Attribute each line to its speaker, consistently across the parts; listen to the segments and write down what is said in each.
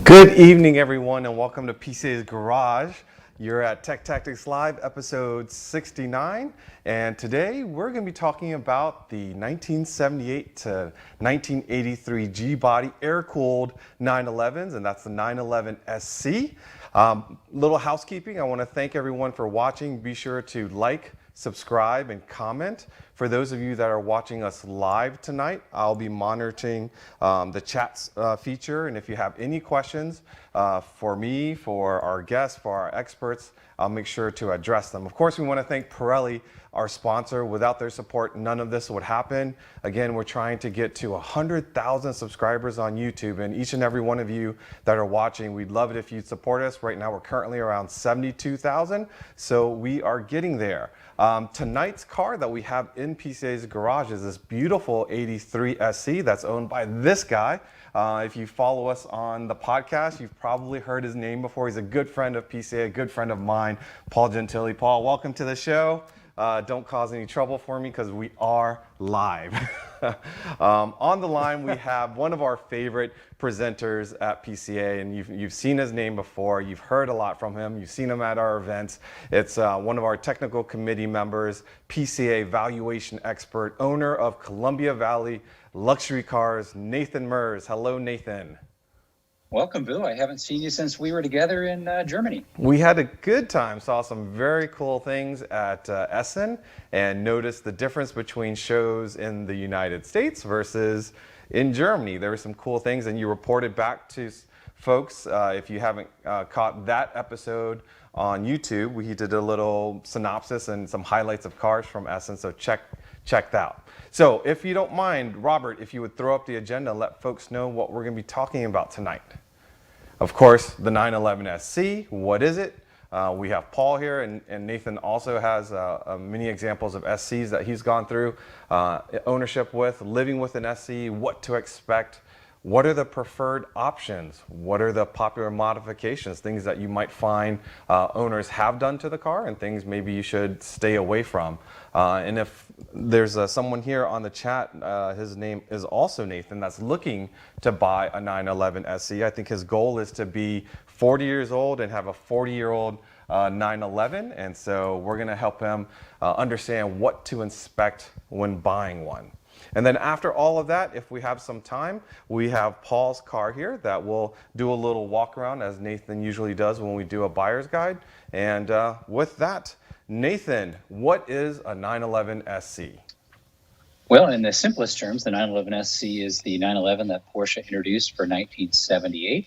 Speaker 1: Good evening, everyone, and welcome to PCA's Garage. You're at Tech Tactics Live, episode 69, and today we're going to be talking about the 1978 to 1983 G-body air-cooled 911s, and that's the 911 SC. Little housekeeping, I want to thank everyone for watching. Be sure to like, subscribe, and comment. For those of you that are watching us live tonight, I'll be monitoring the chats feature, and if you have any questions for me, for our guests, for our experts, I'll make sure to address them. Of course, we want to thank Pirelli, our sponsor. Without their support, none of this would happen. Again, we're trying to get to 100,000 subscribers on YouTube, and each and every one of you that are watching, we'd love it if you'd support us. Right now, we're currently around 72,000, so we are getting there. Tonight's car that we have in PCA's garage is this beautiful 83 SC that's owned by this guy. If you follow us on the podcast, you've probably heard his name before. He's a good friend of PCA, a good friend of mine, Paul Gentili. Paul, welcome to the show. Don't cause any trouble for me because we are live. On the line, we have one of our favorite presenters at PCA, and you've seen his name before. You've heard a lot from him. You've seen him at our events. It's one of our technical committee members, PCA valuation expert, owner of Columbia Valley Luxury Cars, Nathan Merz. Hello, Nathan.
Speaker 2: Welcome, Boo. I haven't seen you since we were together in Germany.
Speaker 1: We had a good time, saw some very cool things at Essen, and noticed the difference between shows in the United States versus in Germany. There were some cool things, and you reported back to folks, if you haven't caught that episode on YouTube, we did a little synopsis and some highlights of cars from Essen, so check that out. So if you don't mind, Robert, if you would throw up the agenda and let folks know what we're going to be talking about tonight. Of course, the 911 SC, what is it? We have Paul here, and Nathan also has many examples of SCs that he's gone through, ownership with, living with an SC, what to expect, what are the preferred options, what are the popular modifications, things that you might find owners have done to the car, and things maybe you should stay away from. And if there's someone here on the chat, his name is also Nathan, that's looking to buy a 911 SC. I think his goal is to be 40 years old and have a 40-year-old 911, and so we're going to help him understand what to inspect when buying one. And then after all of that, if we have some time, we have Paul's car here that will do a little walk around, as Nathan usually does when we do a buyer's guide. And with that, Nathan, what is a 911 SC?
Speaker 2: Well, in the simplest terms, the 911 SC is the 911 that Porsche introduced for 1978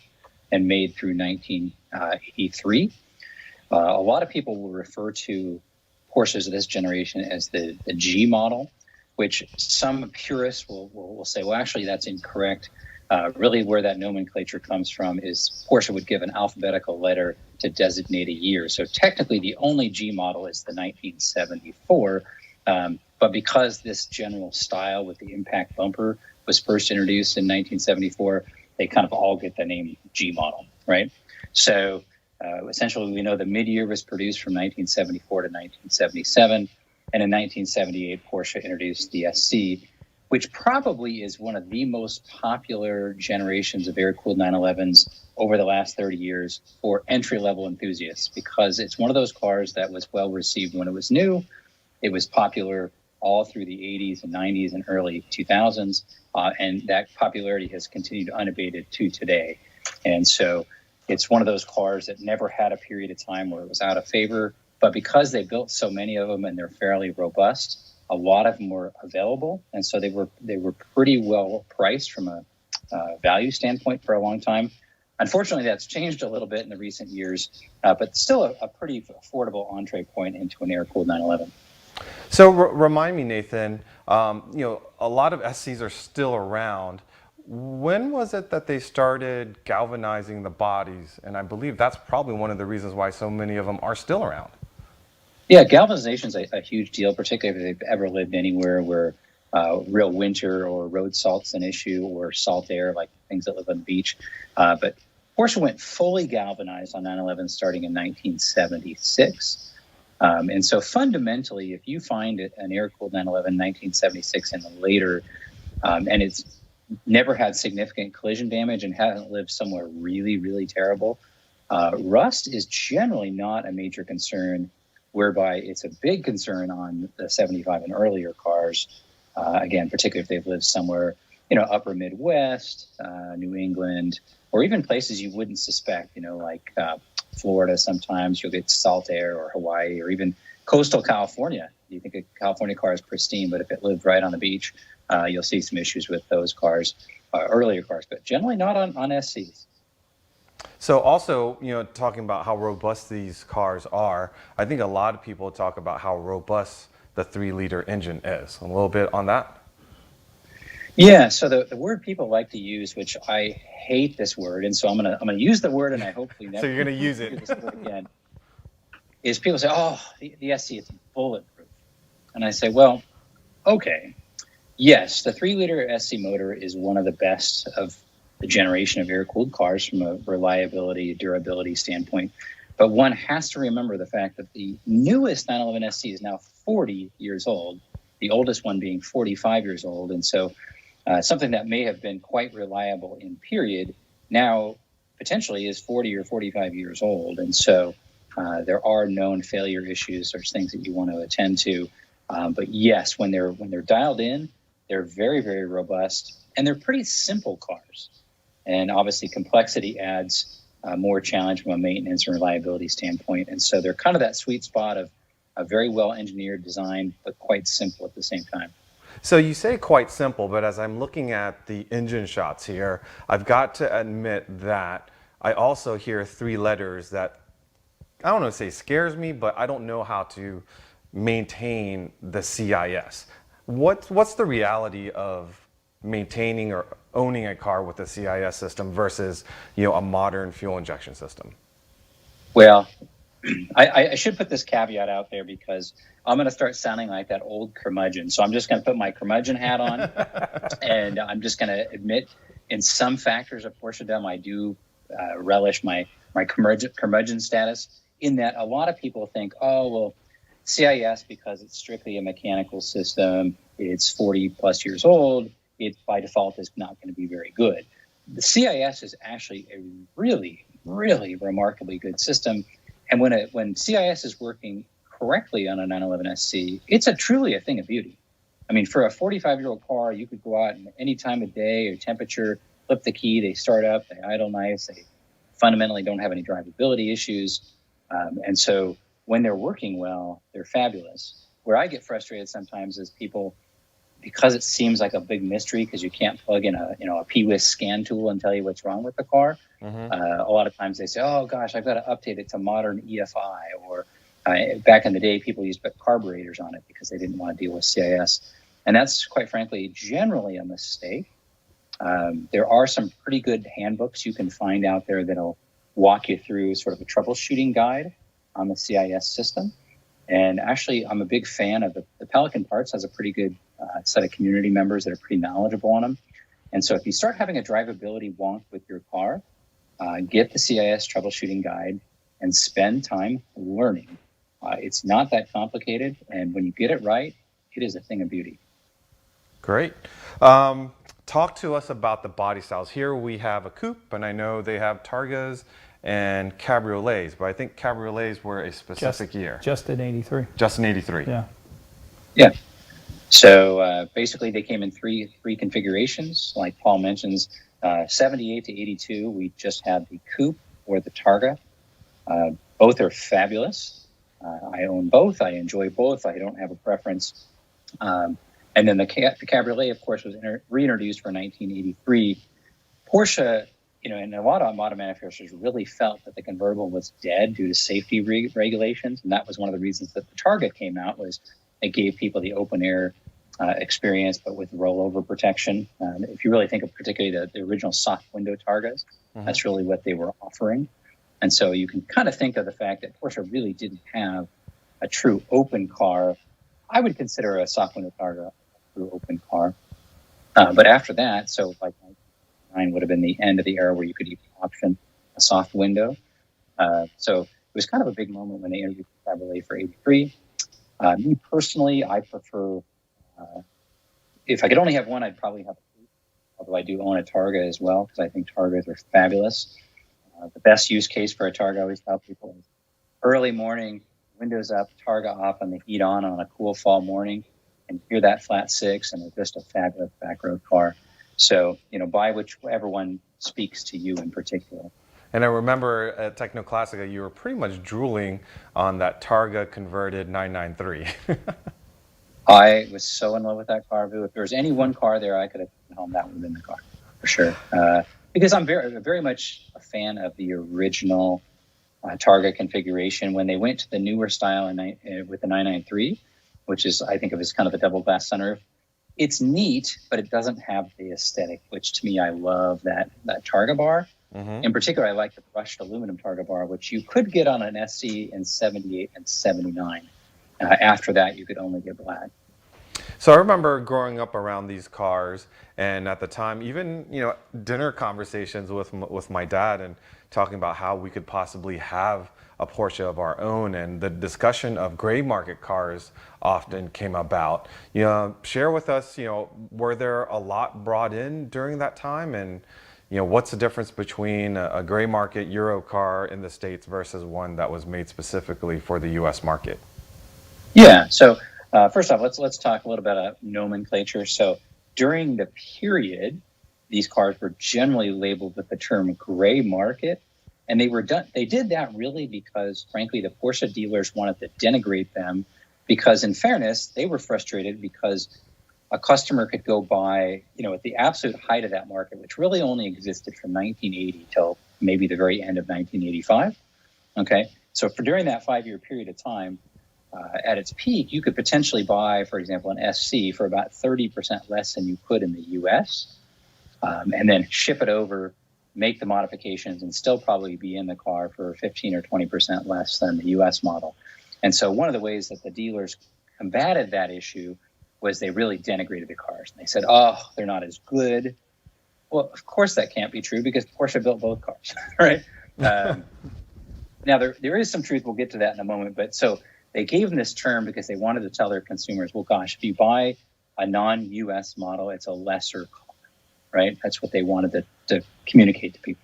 Speaker 2: and made through 1983. A lot of people will refer to Porsches of this generation as the G model, which some purists will say, well, actually, that's incorrect. Really, where that nomenclature comes from is Porsche would give an alphabetical letter to designate a year. So technically, the only G model is the 1974. But because this general style with the impact bumper was first introduced in 1974, they kind of all get the name G model, right? So essentially, we know the mid-year was produced from 1974 to 1977. And in 1978, Porsche introduced the SC, which probably is one of the most popular generations of air-cooled 911s over the last 30 years for entry-level enthusiasts, because it's one of those cars that was well-received when it was new. It was popular all through the 80s and 90s and early 2000s, and that popularity has continued unabated to today. And so it's one of those cars that never had a period of time where it was out of favor. But because they built so many of them and they're fairly robust, a lot of them were available, and so they were pretty well priced from a value standpoint for a long time. Unfortunately, that's changed a little bit in the recent years, but still a pretty affordable entree point into an air-cooled 911.
Speaker 1: So remind me, Nathan, a lot of SCs are still around. When was it that they started galvanizing the bodies? And I believe that's probably one of the reasons why so many of them are still around.
Speaker 2: Yeah, galvanization is a huge deal, particularly if they've ever lived anywhere where real winter or road salt's an issue, or salt air, like things that live on the beach. But Porsche went fully galvanized on 911 starting in 1976. And so fundamentally, if you find an air-cooled 911 1976 and later, and it's never had significant collision damage and hasn't lived somewhere really, really terrible, rust is generally not a major concern, whereby it's a big concern on the 75 and earlier cars. Again, particularly if they've lived somewhere, upper Midwest, New England, or even places you wouldn't suspect, like Florida. Sometimes you'll get salt air, or Hawaii, or even coastal California. You think a California car is pristine, but if it lived right on the beach, you'll see some issues with those cars, earlier cars, but generally not on SCs.
Speaker 1: So also, talking about how robust these cars are, I think a lot of people talk about how robust the 3-liter engine is. A little bit on that?
Speaker 2: Yeah, so the word people like to use, which I hate this word, and so I'm gonna use the word, and I hopefully never.
Speaker 1: So you're gonna use it
Speaker 2: this word again. Is people say, "Oh, the SC is bulletproof," and I say, "Well, okay, yes, the 3-liter SC motor is one of the best of the generation of air-cooled cars from a reliability, durability standpoint. But one has to remember the fact that the newest 911 SC is now 40 years old, the oldest one being 45 years old. And so something that may have been quite reliable in period now potentially is 40 or 45 years old. And so there are known failure issues. There's things that you want to attend to. But yes, when they're dialed in, they're very, very robust, and they're pretty simple cars. And obviously complexity adds more challenge from a maintenance and reliability standpoint. And so they're kind of that sweet spot of a very well engineered design, but quite simple at the same time.
Speaker 1: So you say quite simple, but as I'm looking at the engine shots here, I've got to admit that I also hear 3 letters that, I don't know if say scares me, but I don't know how to maintain the CIS. What's the reality of maintaining or owning a car with a CIS system versus a modern fuel injection system?
Speaker 2: Well, I should put this caveat out there because I'm going to start sounding like that old curmudgeon. So I'm just going to put my curmudgeon hat on, and I'm just going to admit in some factors of Porschedom, I do relish my curmudgeon status, in that a lot of people think, oh, well, CIS, because it's strictly a mechanical system, it's 40 plus years old, it by default is not going to be very good. The CIS is actually a really, really remarkably good system. And when CIS is working correctly on a 911 SC, it's truly a thing of beauty. I mean, for a 45-year-old car, you could go out and any time of day or temperature, flip the key, they start up, they idle nice, they fundamentally don't have any drivability issues. And so when they're working well, they're fabulous. Where I get frustrated sometimes is people, because it seems like a big mystery because you can't plug in a PWIS scan tool and tell you what's wrong with the car. Mm-hmm. A lot of times they say, oh gosh, I've got to update it to modern EFI, or back in the day, people used to put carburetors on it because they didn't want to deal with CIS. And that's quite frankly, generally a mistake. There are some pretty good handbooks you can find out there that'll walk you through sort of a troubleshooting guide on the CIS system. And actually, I'm a big fan of the Pelican Parts has a pretty good set of community members that are pretty knowledgeable on them. And so if you start having a drivability wonk with your car, get the CIS troubleshooting guide and spend time learning. It's not that complicated. And when you get it right, it is a thing of beauty.
Speaker 1: Great. Talk to us about the body styles. Here we have a coupe, and I know they have Targas and cabriolets, but I think cabriolets were a specific year.
Speaker 3: Just in 83.
Speaker 1: Just in 83.
Speaker 3: Yeah.
Speaker 2: Yeah. So basically they came in three configurations. Like Paul mentions, 78 to 82, we just had the coupe or the Targa. Both are fabulous. I own both. I enjoy both. I don't have a preference. And then the Cabriolet, of course, was reintroduced for 1983. Porsche, and a lot of auto manufacturers really felt that the convertible was dead due to safety regulations. And that was one of the reasons that the Targa came out, was it gave people the open air experience, but with rollover protection. If you really think of particularly the original soft window Targas, that's really what they were offering. And so you can kind of think of the fact that Porsche really didn't have a true open car. I would consider a soft window Targa a true open car. But after that, so like 1999 would have been the end of the era where you could even option a soft window. So it was kind of a big moment when they introduced the Cabriolet for 83. Me personally, I prefer, if I could only have one, I'd probably have a although I do own a Targa as well because I think Targas are fabulous. The best use case for a Targa, I always tell people, is early morning, windows up, Targa off, and the heat on a cool fall morning, and hear that flat six, and it's just a fabulous back road car. So, buy whichever one speaks to you in particular.
Speaker 1: And I remember at Techno Classica, you were pretty much drooling on that Targa converted 993.
Speaker 2: I was so in love with that car. If there was any one car there I could have taken home, that would have been the car, for sure. Because I'm very much a fan of the original Targa configuration. When they went to the newer style with the 993, which is, I think of as kind of a double glass sunroof, it's neat, but it doesn't have the aesthetic, which to me, I love that Targa bar. Mm-hmm. In particular, I like the brushed aluminum Targa bar, which you could get on an SC in 78 and 79. After that, you could only get black.
Speaker 1: So I remember growing up around these cars, and at the time, even dinner conversations with my dad, and talking about how we could possibly have a Porsche of our own, and the discussion of gray market cars often came about. Share with us, were there a lot brought in during that time, and what's the difference between a gray market Euro car in the States versus one that was made specifically for the U.S. market?
Speaker 2: Yeah. So first off, let's talk a little bit about nomenclature. So during the period, these cars were generally labeled with the term gray market, and they did that really because, frankly, the Porsche dealers wanted to denigrate them because, in fairness, they were frustrated because a customer could go buy, at the absolute height of that market, which really only existed from 1980 till maybe the very end of 1985. Okay, so during that 5-year period of time, at its peak, you could potentially buy, for example, an SC for about 30% less than you could in the U.S., and then ship it over, make the modifications, and still probably be in the car for 15 or 20% less than the U.S. model. And so one of the ways that the dealers combated that issue was they really denigrated the cars. They said, oh, they're not as good. Well, of course that can't be true because Porsche built both cars, right? Now, there is some truth. We'll get to that in a moment. But so they gave them this term because they wanted to tell their consumers, well, gosh, if you buy a non-U.S. model, it's a lesser car, right? That's what they wanted to communicate to people.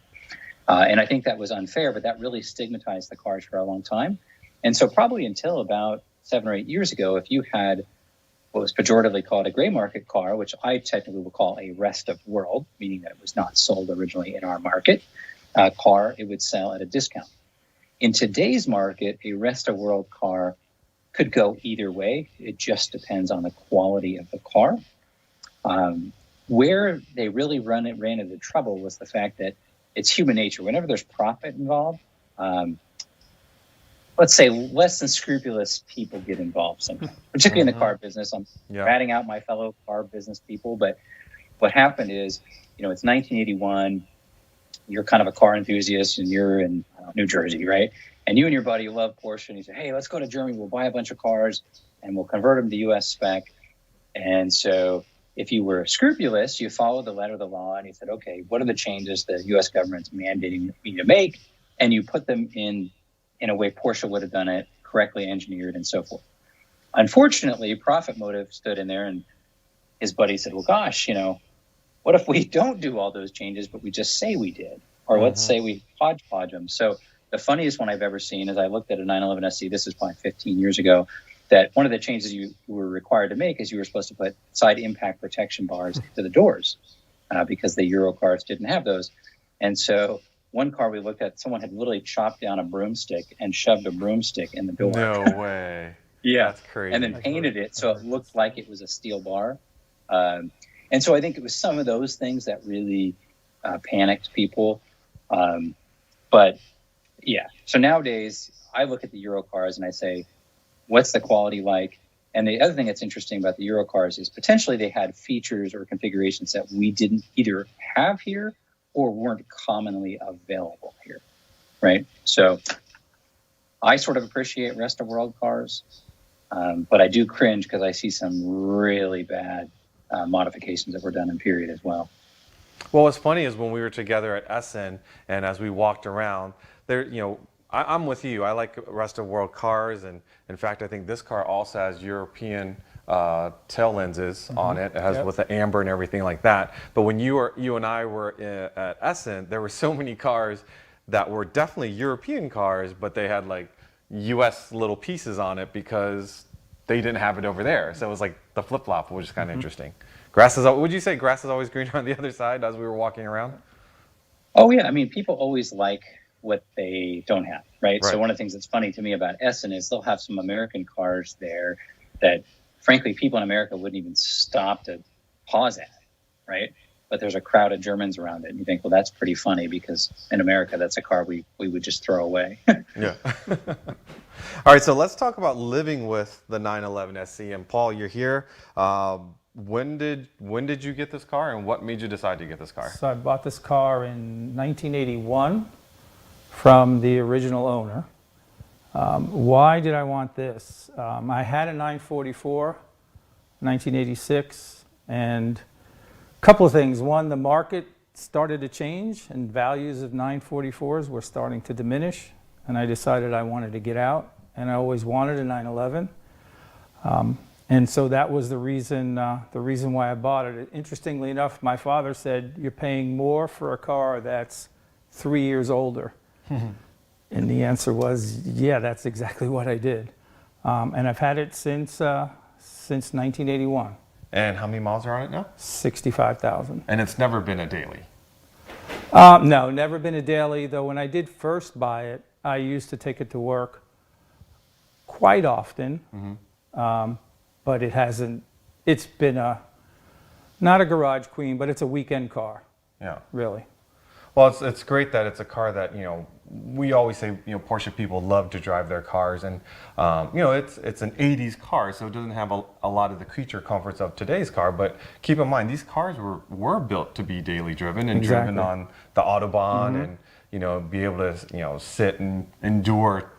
Speaker 2: And I think that was unfair, but that really stigmatized the cars for a long time. And so probably until about 7 or 8 years ago, if you had what was pejoratively called a gray market car, which I technically will call a rest of world, meaning that it was not sold originally in our market, car, it would sell at a discount. In today's market, a rest of world car could go either way. It just depends on the quality of the car. Where they really ran into trouble was the fact that it's human nature. Whenever there's profit involved, let's say less than scrupulous people get involved sometimes, particularly in the car business. I'm ratting out my fellow car business people, but what happened is, it's 1981. You're kind of a car enthusiast, and you're in New Jersey, right? And you and your buddy love Porsche, and you say, hey, let's go to Germany. We'll buy a bunch of cars, and we'll convert them to U.S. spec. And so if you were scrupulous, you followed the letter of the law, and you said, okay, what are the changes the U.S. government's mandating me to make? And you put them in a way Porsche would have done it, correctly engineered, and so forth. Unfortunately, profit motive stood in there, and his buddy said, well, gosh, what if we don't do all those changes, but we just say we did? Or let's say we hodgepodge them. So the funniest one I've ever seen is I looked at a 911 SC, this is probably 15 years ago, that one of the changes you were required to make is you were supposed to put side impact protection bars to the doors because the Euro cars didn't have those. And so one car we looked at, someone had literally chopped down a broomstick and shoved a broomstick in the door.
Speaker 1: No way.
Speaker 2: Yeah.
Speaker 1: That's crazy.
Speaker 2: And then painted it so it looked like it was a steel bar. And so I think it was some of those things that really panicked people. But yeah, so nowadays I look at the Euro cars and I say, what's the quality like? And the other thing that's interesting about the Euro cars is potentially they had features or configurations that we didn't either have here or weren't commonly available here, right? So I sort of appreciate rest of world cars, but I do cringe because I see some really bad modifications that were done in period as well.
Speaker 1: Well, what's funny is when we were together at Essen, and as we walked around, there, I'm with you. I like rest of world cars, and in fact, I think this car also has European tail lenses on it. It has with the amber and everything like that. But when you and I were at Essen, there were so many cars that were definitely European cars, but they had like U.S. little pieces on it because they didn't have it over there. So it was like the flip-flop, which is kind of interesting. Would you say grass is always greener on the other side as we were walking around?
Speaker 2: Oh, yeah. I mean, people always like what they don't have, right?
Speaker 1: Right.
Speaker 2: So one of the things that's funny to me about Essen is they'll have some American cars there that, frankly, people in America wouldn't even stop to pause at, right? But there's a crowd of Germans around it. And you think, well, that's pretty funny because in America, that's a car we would just throw away.
Speaker 1: Yeah. All right, so let's talk about living with the 911 SC. And Paul, you're here. When did you get this car, and what made you decide to get this car?
Speaker 3: So I bought this car in 1981 from the original owner. Why did I want this? I had a 944, 1986, and a couple of things. One, the market started to change and values of 944s were starting to diminish, and I decided I wanted to get out, and I always wanted a 911. And so that was the reason why I bought it. Interestingly enough, my father said, "You're paying more for a car that's 3 years older." And the answer was, yeah, that's exactly what I did. And I've had it since 1981.
Speaker 1: And how many miles are on it now?
Speaker 3: 65,000.
Speaker 1: And it's never been a daily.
Speaker 3: No, never been a daily, though when I did first buy it, I used to take it to work quite often. But it's been not a garage queen, but it's a weekend car.
Speaker 1: Yeah.
Speaker 3: Really.
Speaker 1: Well, it's great that it's a car that, we always say, Porsche people love to drive their cars, and it's an 80s car, so it doesn't have a lot of the creature comforts of today's car. But keep in mind, these cars were built to be daily driven and driven on the Autobahn, and be able to sit and endure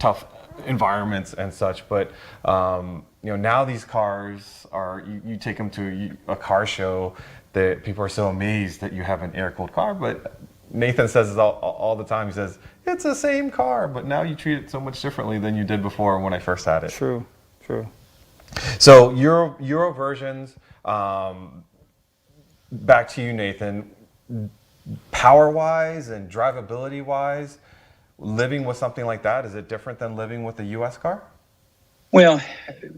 Speaker 1: tough environments and such. But now these cars are you take them to a car show that people are so amazed that you have an air-cooled car, but Nathan says it all the time. He says, it's the same car, but now you treat it so much differently than you did before when I first had it.
Speaker 3: True.
Speaker 1: So Euro versions, back to you, Nathan, power-wise and drivability-wise, living with something like that, is it different than living with a U.S. car?
Speaker 2: Well,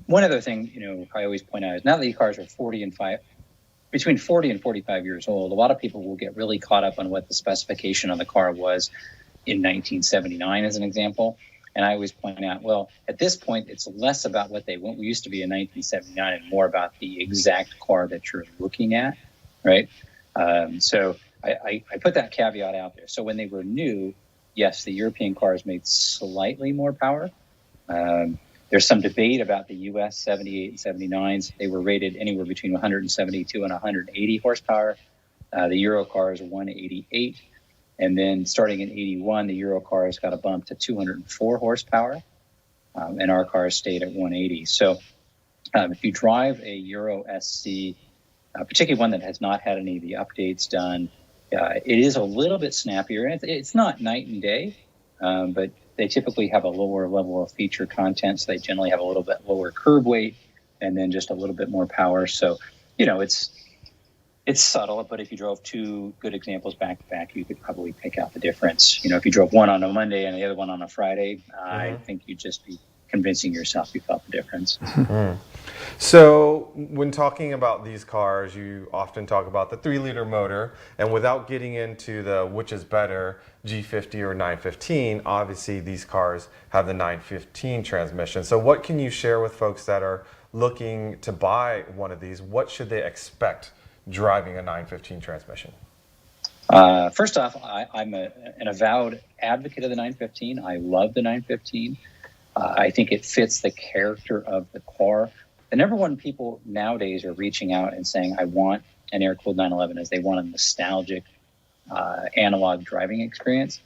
Speaker 2: one other thing, I always point out is now that these cars are between 40 and 45 years old, a lot of people will get really caught up on what the specification on the car was in 1979, as an example. And I always point out, well, at this point, it's less about what they used to be in 1979 and more about the exact car that you're looking at, right? So I put that caveat out there. So when they were new, yes, the European cars made slightly more power. There's some debate about the US 78 and 79s. They were rated anywhere between 172 and 180 horsepower. The Euro cars are 188. And then starting in 81, the Euro cars got a bump to 204 horsepower. And our cars stayed at 180. So if you drive a Euro SC, particularly one that has not had any of the updates done, it is a little bit snappier. And it's not night and day, but they typically have a lower level of feature content, so they generally have a little bit lower curb weight and then just a little bit more power. So, it's subtle, but if you drove two good examples back to back, you could probably pick out the difference. If you drove one on a Monday and the other one on a Friday, I think you'd just be convincing yourself you felt the difference.
Speaker 1: So when talking about these cars, you often talk about the 3-liter motor, and without getting into the which is better, G50 or 915, obviously these cars have the 915 transmission. So what can you share with folks that are looking to buy one of these? What should they expect driving a 915 transmission?
Speaker 2: First off, I'm an avowed advocate of the 915. I love the 915. I think it fits the character of the car. The number one people nowadays are reaching out and saying, I want an air-cooled 911, as they want a nostalgic analog driving experience.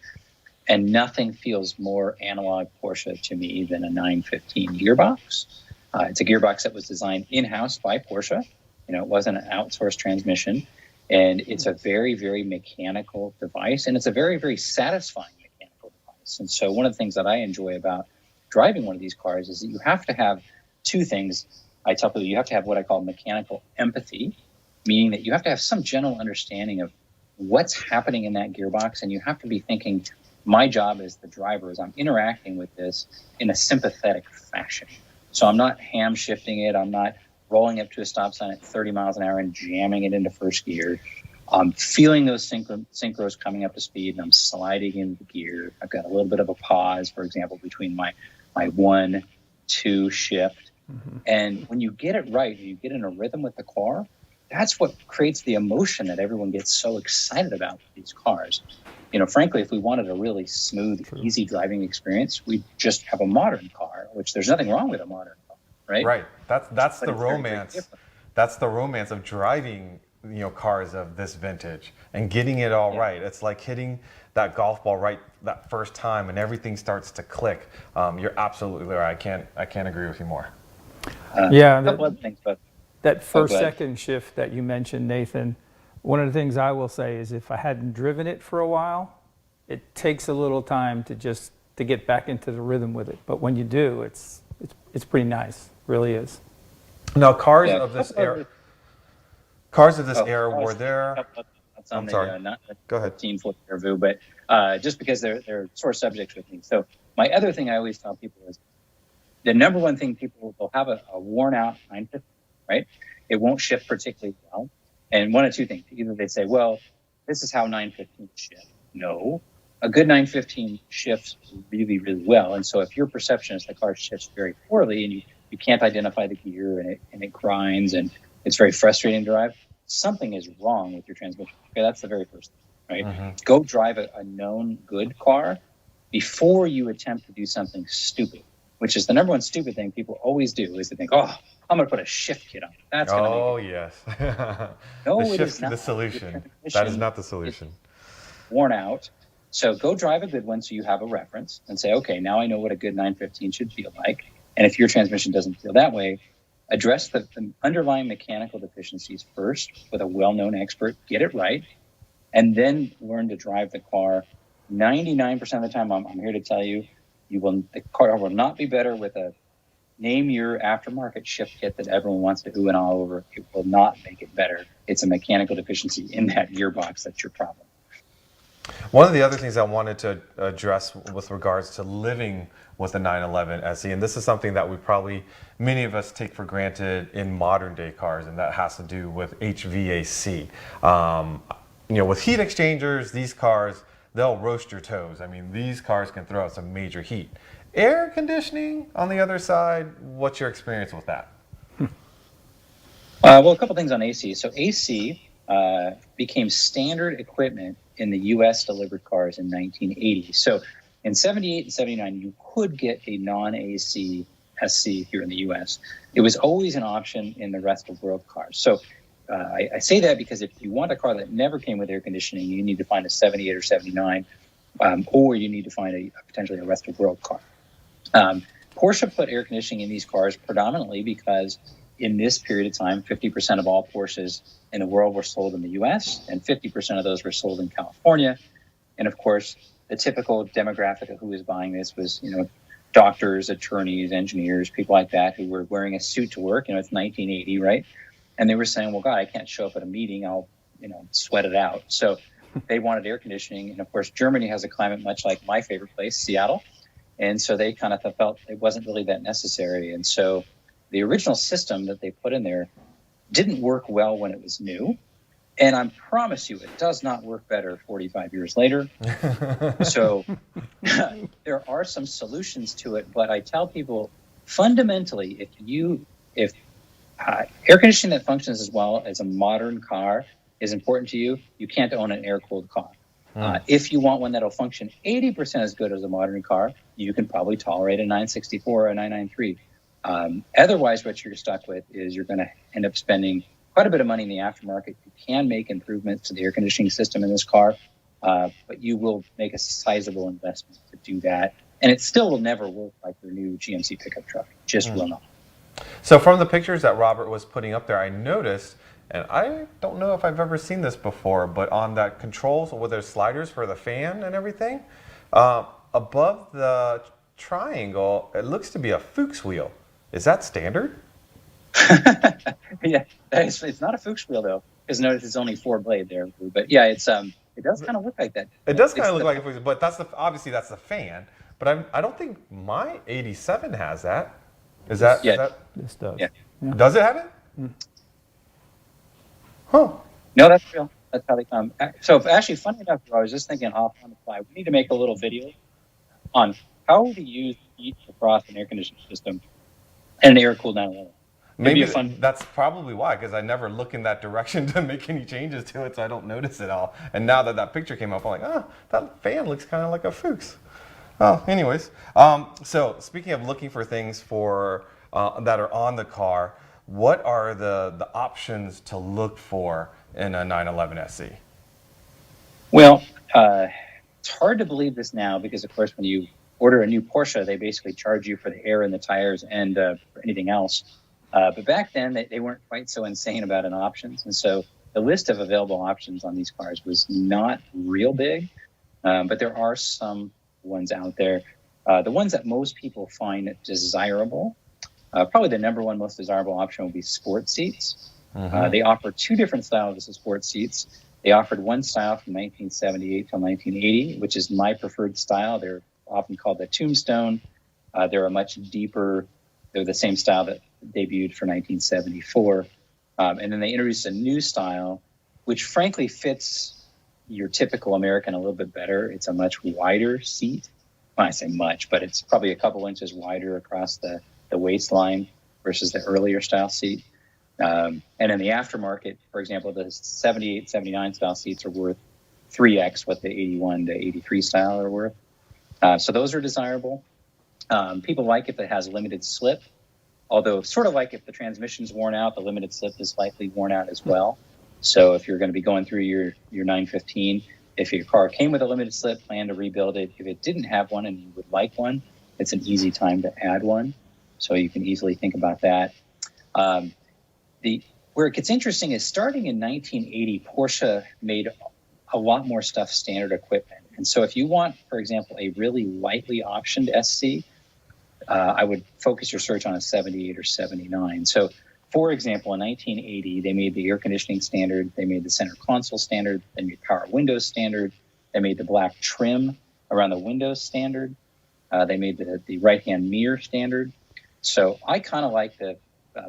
Speaker 2: And nothing feels more analog Porsche to me than a 915 gearbox. It's a gearbox that was designed in-house by Porsche. It wasn't an outsourced transmission. And it's a very, very mechanical device. And it's a very, very satisfying mechanical device. And so one of the things that I enjoy about driving one of these cars is that you have to have two things. I tell people you have to have what I call mechanical empathy, meaning that you have to have some general understanding of what's happening in that gearbox, and you have to be thinking, my job as the driver is I'm interacting with this in a sympathetic fashion. So I'm not ham shifting it. I'm not rolling up to a stop sign at 30 miles an hour and jamming it into first gear. I'm feeling those synchros coming up to speed, and I'm sliding into gear. I've got a little bit of a pause, for example, between my 1-2 shift. Mm-hmm. And when you get it right, you get in a rhythm with the car, that's what creates the emotion that everyone gets so excited about with these cars. Frankly, if we wanted a really smooth, easy driving experience, we'd just have a modern car, which there's nothing wrong with a modern car, right?
Speaker 1: Right. That's the romance. That's the romance of driving, cars of this vintage and getting it all right. It's like hitting that golf ball right that first time, and everything starts to click. You're absolutely right. I can't agree with you more.
Speaker 2: A couple other things, but
Speaker 3: that first second shift that you mentioned, Nathan. One of the things I will say is if I hadn't driven it for a while, it takes a little time to get back into the rhythm with it. But when you do, it's pretty nice. It really is.
Speaker 1: Now, cars of this era were there.
Speaker 2: I'm
Speaker 1: sorry. Go ahead.
Speaker 2: 14-foot review, but just because they're sore subjects with me. So my other thing I always tell people is the number one thing they'll have a worn out 950, right? It won't shift particularly well. And one of two things. Either they say, well, this is how 915 shift. No, a good 915 shifts really, really well. And so if your perception is the car shifts very poorly and you can't identify the gear and it grinds and it's very frustrating to drive, something is wrong with your transmission. Okay, that's the very first thing, right? Mm-hmm. Go drive a known good car before you attempt to do something stupid, which is the number one stupid thing people always do is they think, oh, I'm going to put a shift kit on. That's going to make it.
Speaker 1: Oh, yes.
Speaker 2: No,
Speaker 1: the
Speaker 2: it
Speaker 1: shift
Speaker 2: is not
Speaker 1: the solution. That is not the solution.
Speaker 2: Worn out. So go drive a good one so you have a reference and say, okay, now I know what a good 915 should feel like. And if your transmission doesn't feel that way, address the underlying mechanical deficiencies first with a well-known expert, get it right, and then learn to drive the car. 99% of the time, I'm here to tell you, the car will not be better with a name your aftermarket shift kit that everyone wants to ooh and all over. It will not make it better. It's a mechanical deficiency in that gearbox that's your problem.
Speaker 1: One of the other things I wanted to address with regards to living with a 911 SE, and this is something that many of us take for granted in modern day cars, and that has to do with HVAC. With heat exchangers, these cars, they'll roast your toes. I mean, these cars can throw out some major heat. Air conditioning, on the other side, what's your experience with that?
Speaker 2: Well, a couple things on AC. So AC became standard equipment in the U.S. delivered cars in 1980. So in 78 and 79, you could get a non-AC SC here in the U.S. It was always an option in the rest of the world cars. So I say that because if you want a car that never came with air conditioning, you need to find a 78 or 79, or you need to find potentially a rest of the world car. Porsche put air conditioning in these cars predominantly because in this period of time, 50% of all Porsches in the world were sold in the U.S. and 50% of those were sold in California. And of course, the typical demographic of who was buying this was, doctors, attorneys, engineers, people like that who were wearing a suit to work. It's 1980, right? And they were saying, well, God, I can't show up at a meeting. I'll, sweat it out. So they wanted air conditioning. And of course, Germany has a climate much like my favorite place, Seattle. And so they kind of felt it wasn't really that necessary. And so the original system that they put in there didn't work well when it was new. And I promise you, it does not work better 45 years later. So there are some solutions to it. But I tell people, fundamentally, if air conditioning that functions as well as a modern car is important to you, you can't own an air-cooled car. If you want one that'll function 80% as good as a modern car, you can probably tolerate a 964 or a 993. Otherwise, what you're stuck with is you're going to end up spending quite a bit of money in the aftermarket. You can make improvements to the air conditioning system in this car, but you will make a sizable investment to do that. And it still will never work like your new GMC pickup truck. It just will not.
Speaker 1: So from the pictures that Robert was putting up there, I noticed, and I don't know if I've ever seen this before, but on that controls with those sliders for the fan and everything, above the triangle, it looks to be a Fuchs wheel. Is that standard?
Speaker 2: Yeah, it's not a Fuchs wheel though, because notice it's only 4-blade there. But yeah, it does kind of look like that.
Speaker 1: It does kind
Speaker 2: It's
Speaker 1: of look
Speaker 2: the
Speaker 1: like a Fuchs, but obviously that's the fan. But I don't think my '87 has that. Is that
Speaker 2: yeah,
Speaker 3: This does.
Speaker 2: yeah.
Speaker 1: does it have it? Huh.
Speaker 2: No, that's real. That's how they come. So actually, funny enough, I was just thinking off on the fly. We need to make a little video on how to use heat across an air conditioning system and an air-cooled 911.
Speaker 1: Maybe
Speaker 2: a fun.
Speaker 1: that's probably why, because I never look in that direction to make any changes to it, so I don't notice it all. And now that picture came up, I'm like, oh, that fan looks kind of like a Fuchs. Oh, anyways. So speaking of looking for things for that are on the car, what are the options to look for in a 911 SC?
Speaker 2: Well, it's hard to believe this now because, of course, when you order a new Porsche, they basically charge you for the air in the tires and for anything else. But back then, they weren't quite so insane about an options. And so the list of available options on these cars was not real big, but there are some ones out there. The ones that most people find desirable, probably the number one most desirable option would be sport seats. They offer two different styles of sport seats. They offered one style from 1978 till 1980, which is my preferred style. They're often called the Tombstone. They're a much deeper, they're the same style that debuted for 1974. And then they introduced a new style, which frankly fits your typical American a little bit better. It's a much wider seat. Well, I say much, but it's probably a couple inches wider across the waistline versus the earlier style seat. And in the aftermarket, for example, the 78, 79 style seats are worth 3x what the 81 to 83 style are worth. So those are desirable. People like if it has limited slip, although sort of like if the transmission's worn out, the limited slip is likely worn out as well. So if you're going to be going through your 915, if your car came with a limited slip, plan to rebuild it. If it didn't have one and you would like one, it's an easy time to add one. So you can easily think about that. Where it gets interesting is starting in 1980, Porsche made a lot more stuff standard equipment. And so if you want, for example, a really lightly optioned SC, I would focus your search on a 78 or 79. So, for example, in 1980, they made the air conditioning standard. They made the center console standard. They made power windows standard. They made the black trim around the windows standard. They made the right-hand mirror standard. So I kind of like the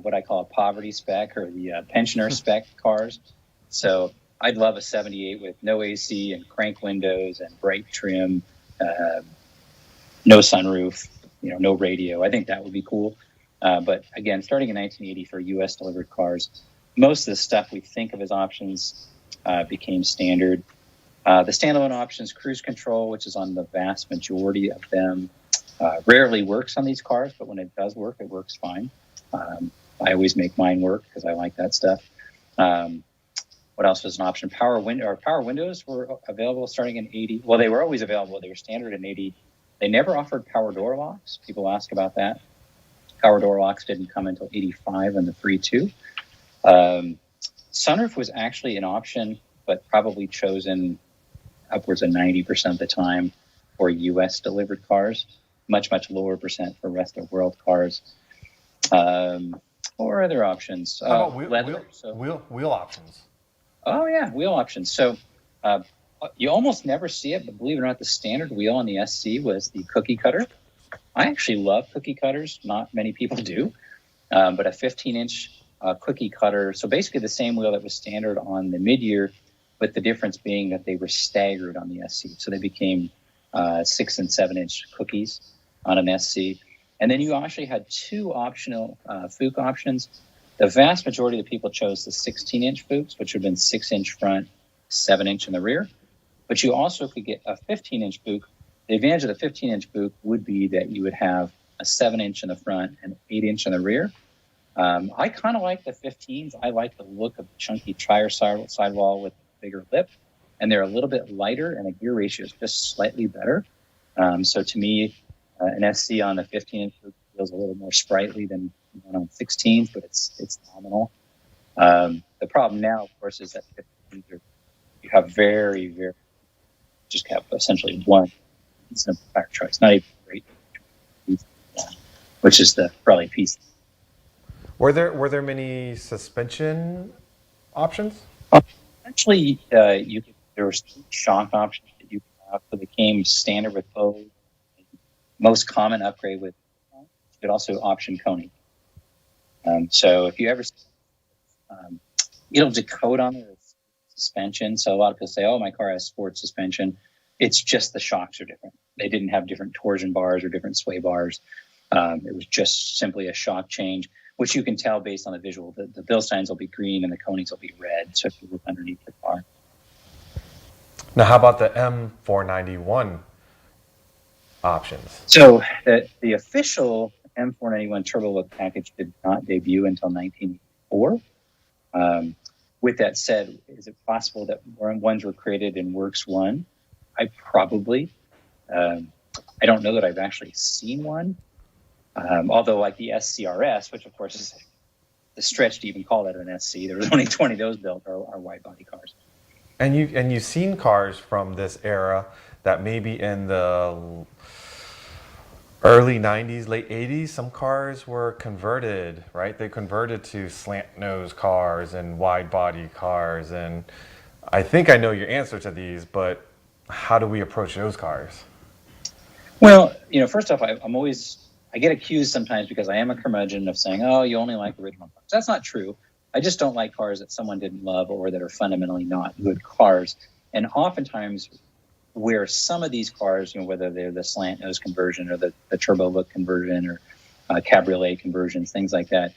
Speaker 2: what I call a poverty spec or the pensioner spec cars. So I'd love a 78 with no AC and crank windows and bright trim, no sunroof, no radio. I think that would be cool. But again, starting in 1980 for U.S. delivered cars, most of the stuff we think of as options became standard. The standalone options, cruise control, which is on the vast majority of them, rarely works on these cars, but when it does work, it works fine. I always make mine work because I like that stuff. What else was an option? Power windows were available starting in 80. Well, they were always available. They were standard in 80. They never offered power door locks. People ask about that. Power door locks didn't come until 85 in the 3.2. Sunroof was actually an option, but probably chosen upwards of 90% of the time for U.S. delivered cars. Much, much lower percent for rest of world cars. Or other options.
Speaker 1: How about wheel options?
Speaker 2: Oh, yeah, wheel options. So you almost never see it, but believe it or not, the standard wheel on the SC was the cookie cutter. I actually love cookie cutters. Not many people do. But a 15-inch cookie cutter. So basically the same wheel that was standard on the mid-year, with the difference being that they were staggered on the SC. So they became 6 and 7-inch cookies on an SC. And then you actually had two optional Fuchs options. The vast majority of the people chose the 16-inch Fuchs, which would have been 6-inch front, 7-inch in the rear. But you also could get a 15-inch Fuchs. The advantage of the 15-inch Fuchs would be that you would have a 7-inch in the front and 8-inch in the rear. I kind of like the 15s. I like the look of the chunky tire sidewall with a bigger lip. And they're a little bit lighter, and the gear ratio is just slightly better. So to me, an SC on the 15-inch feels a little more sprightly than one on 16s, but it's nominal. The problem now, of course, is that 15s you have very, very just have essentially one simple tire choice, not even great, which is the probably piece.
Speaker 1: Were there many suspension options?
Speaker 2: Actually, there were 3 shock options that you could have. So they came standard with both. Most common upgrade with, you could also option Coney. So if you ever, it'll decode on there as suspension. So a lot of people say, "Oh, my car has sport suspension." It's just the shocks are different. They didn't have different torsion bars or different sway bars. It was just simply a shock change, which you can tell based on the visual. The Bilsteins will be green and the Coneys will be red. So if you look underneath the car.
Speaker 1: Now, how about the M491 options?
Speaker 2: So the official M491 turbo look package did not debut until 1984. With that said, is it possible that ones were created in Works 1? I probably. I don't know that I've actually seen one. Although like the SCRS, which of course is the stretch to even call that an SC, there was only 20 of those built are wide body cars.
Speaker 1: And you've seen cars from this era that maybe in the early 90s, late 80s, some cars were converted, right? They converted to slant nose cars and wide body cars. And I think I know your answer to these, but how do we approach those cars?
Speaker 2: Well, first off, I get accused sometimes because I am a curmudgeon of saying, "Oh, you only like original cars." That's not true. I just don't like cars that someone didn't love or that are fundamentally not good cars. And oftentimes, where some of these cars, whether they're the slant nose conversion or the turbo look conversion or cabriolet conversions, things like that,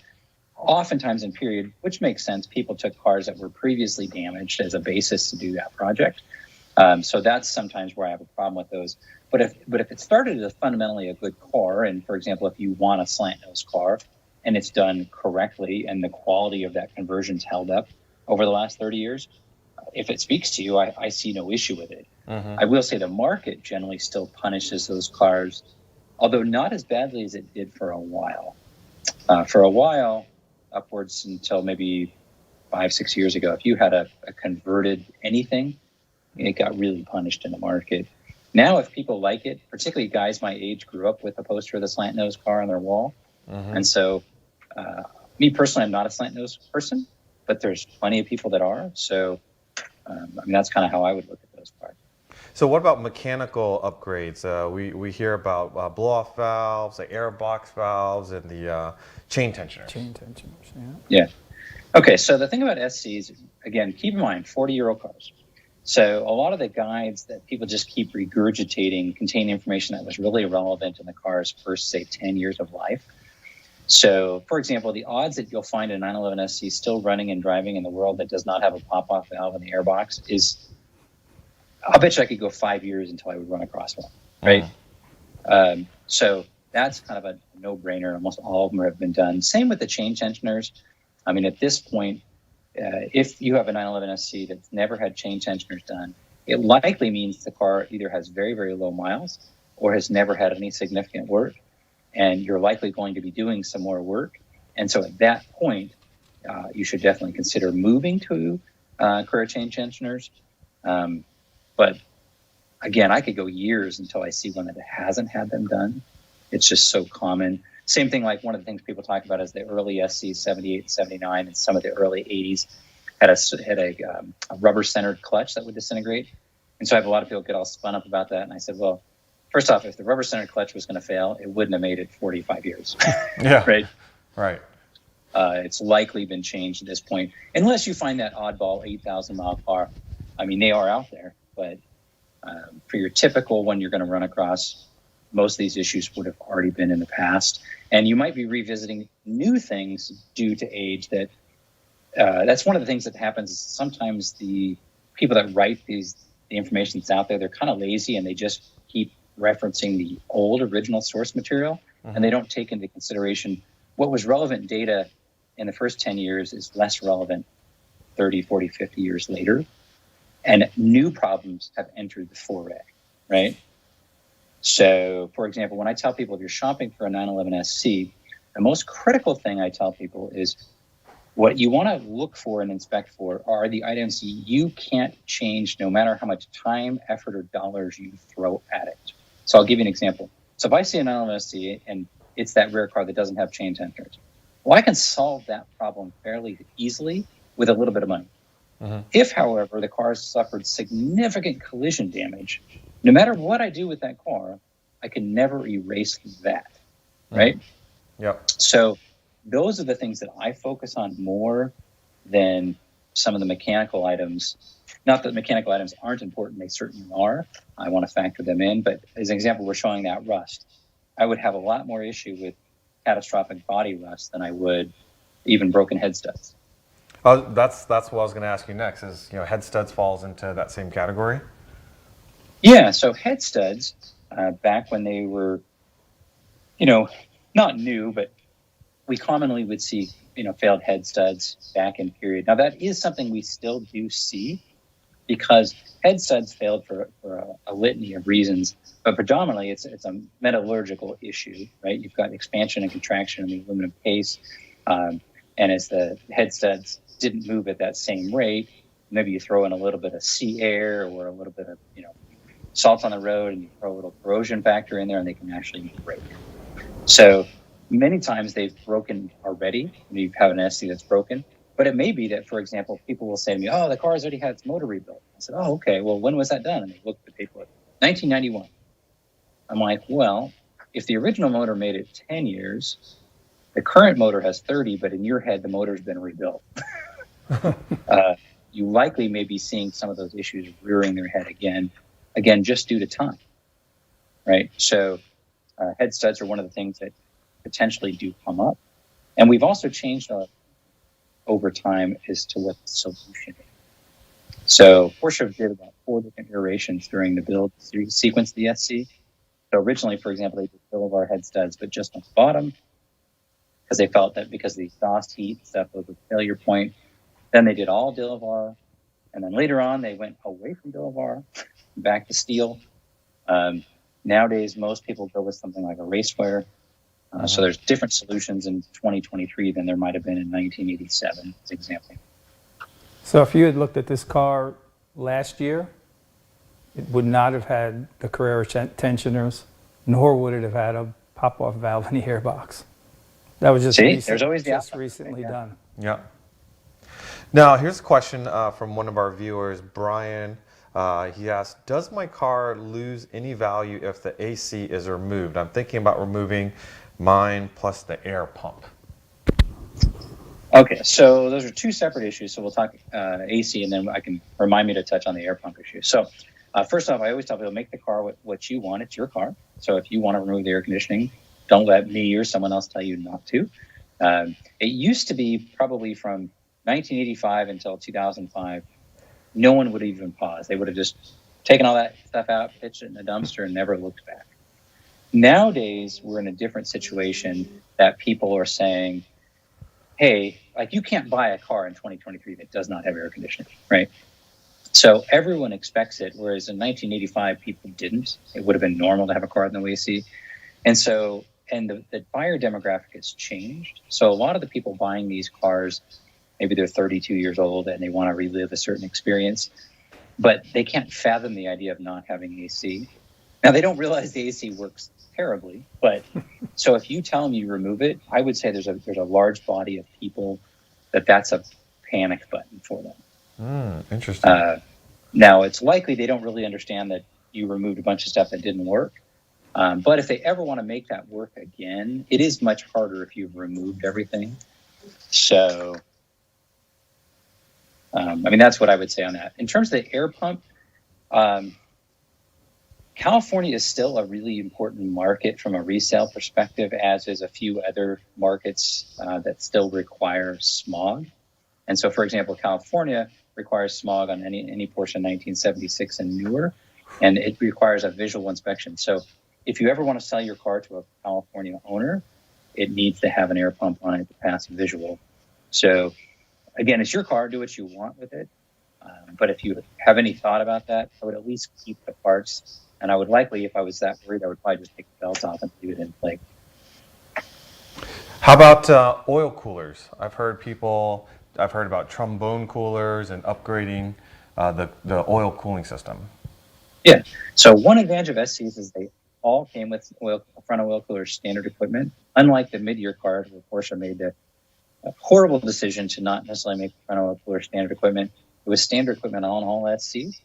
Speaker 2: oftentimes in period, which makes sense, people took cars that were previously damaged as a basis to do that project. So that's sometimes where I have a problem with those. But if it started as fundamentally a good car, and for example, if you want a slant nose car and it's done correctly and the quality of that conversion's held up over the last 30 years, if it speaks to you, I see no issue with it. Mm-hmm. I will say the market generally still punishes those cars, although not as badly as it did for a while. Upwards until maybe 5-6 years ago, if you had a converted anything, it got really punished in the market. Now, if people like it, particularly guys my age grew up with a poster of the slant nose car on their wall. Mm-hmm. And so, me personally, I'm not a slant nose person, but there's plenty of people that are. So, that's kind of how I would look at those cars.
Speaker 1: So what about mechanical upgrades? We hear about blow-off valves, the air box valves, and the chain tensioners.
Speaker 2: Yeah. Okay, so the thing about SCs, again, keep in mind, 40-year-old cars. So a lot of the guides that people just keep regurgitating contain information that was really irrelevant in the car's first, say, 10 years of life. So, for example, the odds that you'll find a 911 SC still running and driving in the world that does not have a pop-off valve in the airbox is, I'll bet you I could go 5 years until I would run across one, right? So that's kind of a no-brainer. Almost all of them have been done. Same with the chain tensioners. I mean, at this point, if you have a 911 SC that's never had chain tensioners done, it likely means the car either has very, very low miles or has never had any significant work, and you're likely going to be doing some more work. And so at that point, you should definitely consider moving to career chain tensioners. But again, I could go years until I see one that hasn't had them done. It's just so common. Same thing, like one of the things people talk about is the early SC 78, 79, and some of the early 80s had a rubber-centered clutch that would disintegrate. And so I have a lot of people get all spun up about that. And I said, well, first off, if the rubber-centered clutch was going to fail, it wouldn't have made it 45 years.
Speaker 1: Yeah.
Speaker 2: Right. It's likely been changed at this point, unless you find that oddball 8,000-mile car. I mean, they are out there, but for your typical one you're going to run across, most of these issues would have already been in the past. And you might be revisiting new things due to age. That's one of the things that happens. Sometimes the people that write the information that's out there, they're kind of lazy and they just keep referencing the old original source material, and they don't take into consideration what was relevant data in the first 10 years is less relevant 30, 40, 50 years later. And new problems have entered the foray, right? So, for example, when I tell people if you're shopping for a 911 SC, the most critical thing I tell people is what you want to look for and inspect for are the items you can't change no matter how much time, effort, or dollars you throw at it. So I'll give you an example. So if I see a 911 SC and it's that rare car that doesn't have chain tensioners, Well, I can solve that problem fairly easily with a little bit of money. If, however, the car has suffered significant collision damage, no matter what I do with that car, I can never erase that, right?
Speaker 1: Yep.
Speaker 2: So those are the things that I focus on more than some of the mechanical items. Not that mechanical items aren't important, they certainly are. I want to factor them in, but as an example, we're showing that rust. I would have a lot more issue with catastrophic body rust than I would even broken head studs.
Speaker 1: That's what I was going to ask you next. Is head studs falls into that same category?
Speaker 2: Yeah. So head studs, back when they were, not new, but we commonly would see failed head studs back in period. Now that is something we still do see, because head studs failed for a litany of reasons, but predominantly it's a metallurgical issue, right? You've got expansion and contraction in the aluminum case, and as the head studs didn't move at that same rate, maybe you throw in a little bit of sea air or a little bit of salt on the road, and you throw a little corrosion factor in there, and they can actually break. So many times they've broken already. You have an SC that's broken. But it may be that, for example, people will say to me, oh, the car's already had its motor rebuilt. I said, oh, okay, well, when was that done? And they look at the paperwork, 1991. I'm like, well, if the original motor made it 10 years, the current motor has 30, but in your head, the motor's been rebuilt. You likely may be seeing some of those issues rearing their head again, just due to time, right? So head studs are one of the things that potentially do come up. And we've also changed over time as to what the solution is. So Porsche did about 4 different iterations during the build sequence of the SC. So originally, for example, they did Billivar head studs, but just on the bottom, because they felt that because of the exhaust heat stuff was a failure point. Then they did all Billivar, and then later on they went away from Billivar, back to steel. Nowadays, most people go with something like a raceware. So there's different solutions in 2023 than there might have been in 1987, as an example.
Speaker 3: So if you had looked at this car last year, it would not have had the Carrera tensioners, nor would it have had a pop-off valve in the airbox. That was just,
Speaker 2: there's always the
Speaker 3: recently done.
Speaker 1: Yeah. Now, here's a question from one of our viewers, Brian. He asked, does my car lose any value if the AC is removed? I'm thinking about removing mine plus the air pump.
Speaker 2: Okay, so those are two separate issues. So we'll talk AC, and then I can remind me to touch on the air pump issue. So first off, I always tell people, make the car what you want. It's your car. So if you want to remove the air conditioning, don't let me or someone else tell you not to. It used to be probably from 1985 until 2005, no one would even pause. They would have just taken all that stuff out, pitched it in a dumpster, and never looked back. Nowadays, we're in a different situation that people are saying, hey, like you can't buy a car in 2023 that does not have air conditioning, right? So everyone expects it, whereas in 1985, people didn't. It would have been normal to have a car with no AC. And so, and the buyer demographic has changed. So a lot of the people buying these cars, maybe they're 32 years old and they want to relive a certain experience, but they can't fathom the idea of not having AC. Now, they don't realize the AC works terribly, but so if you tell them you remove it, I would say there's a large body of people that's a panic button for them.
Speaker 1: Interesting.
Speaker 2: Now, it's likely they don't really understand that you removed a bunch of stuff that didn't work. But if they ever want to make that work again, it is much harder if you've removed everything. So, that's what I would say on that. In terms of the air pump, California is still a really important market from a resale perspective, as is a few other markets that still require smog. And so, for example, California requires smog on any Porsche 1976 and newer, and it requires a visual inspection. So if you ever want to sell your car to a California owner, it needs to have an air pump on it to pass visual. So again, it's your car, do what you want with it. But if you have any thought about that, I would at least keep the parts. And I would likely, if I was that worried, I would probably just take the belt off and leave it in place.
Speaker 1: How about oil coolers? I've heard about trombone coolers and upgrading the oil cooling system.
Speaker 2: Yeah. So one advantage of SCs is they all came with front oil cooler standard equipment, unlike the mid-year cars where Porsche made the horrible decision to not necessarily make the front oil cooler standard equipment. It was standard equipment on all SCs.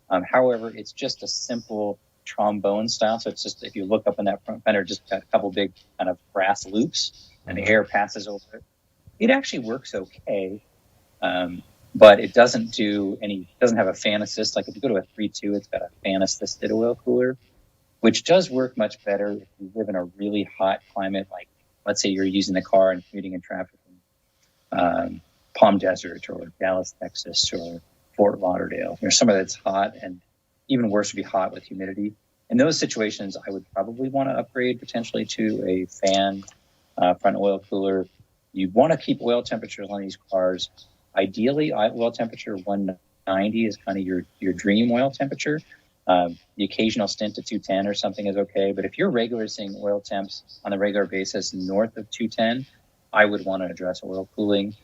Speaker 2: However, it's just a simple trombone style. So it's just, if you look up in that front fender, just got a couple big kind of brass loops and the air passes over it. It actually works okay, but it doesn't have a fan assist. Like if you go to a 3.2, it's got a fan assisted oil cooler, which does work much better if you live in a really hot climate. Like let's say you're using the car and commuting in traffic in Palm Desert or Dallas, Texas, or Fort Lauderdale. Somewhere that's hot, and even worse would be hot with humidity. In those situations, I would probably want to upgrade potentially to a fan front oil cooler. You want to keep oil temperatures on these cars. Ideally, oil temperature 190 is kind of your dream oil temperature. The occasional stint to 210 or something is okay. But if you're regularly seeing oil temps on a regular basis north of 210, I would want to address oil cooling.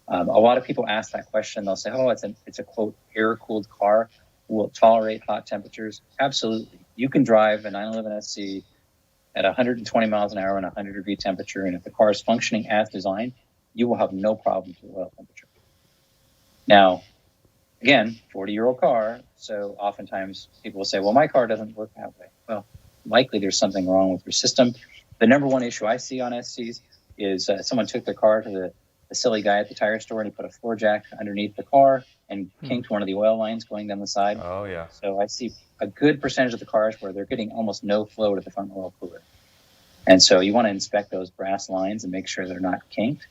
Speaker 2: A lot of people ask that question. They'll say, "Oh, it's a quote air-cooled car. Will it tolerate hot temperatures?" Absolutely. You can drive a 911 SC at 120 miles an hour and 100-degree temperature, and if the car is functioning as designed, you will have no problems with oil temperature. Now, again, 40-year-old car, so oftentimes people will say, "Well, my car doesn't work that way." Well, likely there's something wrong with your system. The number one issue I see on SCs is someone took their car to the silly guy at the tire store and he put a floor jack underneath the car and kinked one of the oil lines going down the side.
Speaker 1: Oh, yeah.
Speaker 2: So I see a good percentage of the cars where they're getting almost no flow to the front oil cooler. And so you want to inspect those brass lines and make sure they're not kinked.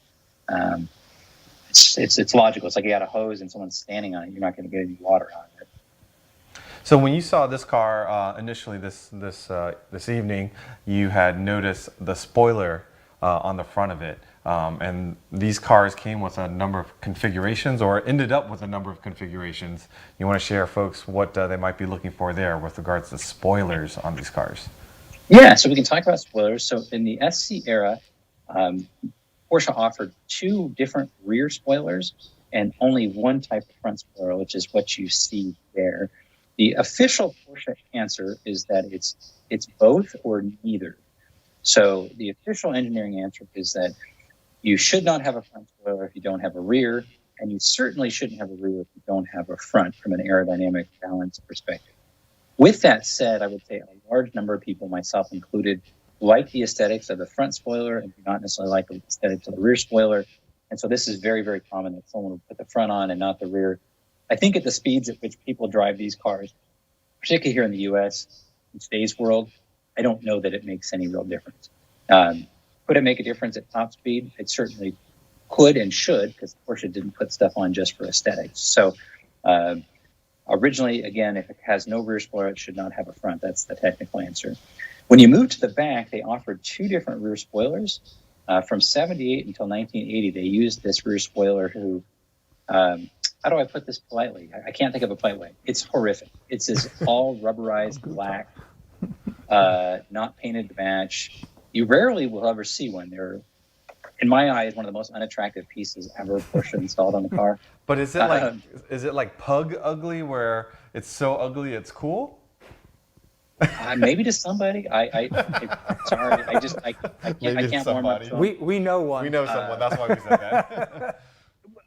Speaker 2: It's logical. It's like you got a hose and someone's standing on it. You're not going to get any water on it.
Speaker 1: So when you saw this car initially this evening, you had noticed the spoiler on the front of it. And these cars came with a number of configurations, or ended up with a number of configurations. You want to share, folks, what they might be looking for there with regards to spoilers on these cars?
Speaker 2: Yeah, so we can talk about spoilers. So in the SC era, Porsche offered two different rear spoilers and only one type of front spoiler, which is what you see there. The official Porsche answer is that it's both or neither. So the official engineering answer is that you should not have a front spoiler if you don't have a rear, and you certainly shouldn't have a rear if you don't have a front from an aerodynamic balance perspective. With that said, I would say a large number of people, myself included, like the aesthetics of the front spoiler and do not necessarily like the aesthetics of the rear spoiler. And so this is very, very common that someone will put the front on and not the rear. I think at the speeds at which people drive these cars, particularly here in the US, in today's world, I don't know that it makes any real difference. Could it make a difference at top speed? It certainly could and should, because Porsche didn't put stuff on just for aesthetics. So originally, again, if it has no rear spoiler, it should not have a front. That's the technical answer. When you move to the back, they offered two different rear spoilers. From 78 until 1980, they used this rear spoiler who, how do I put this politely? I can't think of a polite way. It's horrific. It's this all rubberized black, not painted to match. You rarely will ever see one. They're, in my eyes, one of the most unattractive pieces ever Porsche installed on the car.
Speaker 1: But is it like pug ugly, where it's so ugly it's cool?
Speaker 2: Maybe to somebody. Sorry, I can't warm up.
Speaker 3: We know one.
Speaker 1: We know someone. That's why we said that.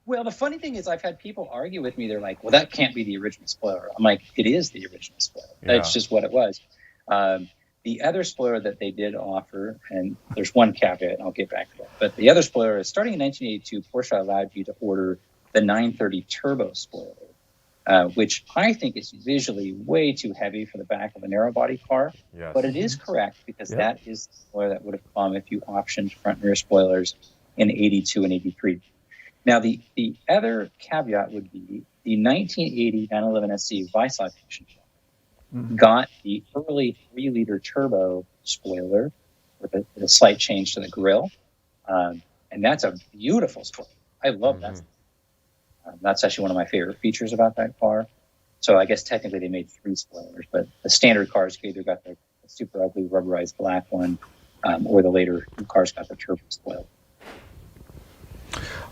Speaker 2: Well, the funny thing is, I've had people argue with me. They're like, "Well, that can't be the original spoiler." I'm like, "It is the original spoiler.
Speaker 1: Yeah.
Speaker 2: That's just what it was." The other spoiler that they did offer, and there's one caveat, and I'll get back to that. But the other spoiler is, starting in 1982, Porsche allowed you to order the 930 Turbo spoiler, which I think is visually way too heavy for the back of a narrow body car.
Speaker 1: Yes.
Speaker 2: But it is correct, because that is the spoiler that would have come if you optioned front and rear spoilers in 82 and 83. Now, the other caveat would be the 1980 911 SC Weissach edition got the early 3-liter turbo spoiler with a slight change to the grille. And that's a beautiful spoiler. I love that. That's actually one of my favorite features about that car. So I guess technically they made 3 spoilers, but the standard cars either got the super ugly rubberized black one, or the later cars got the turbo spoiler.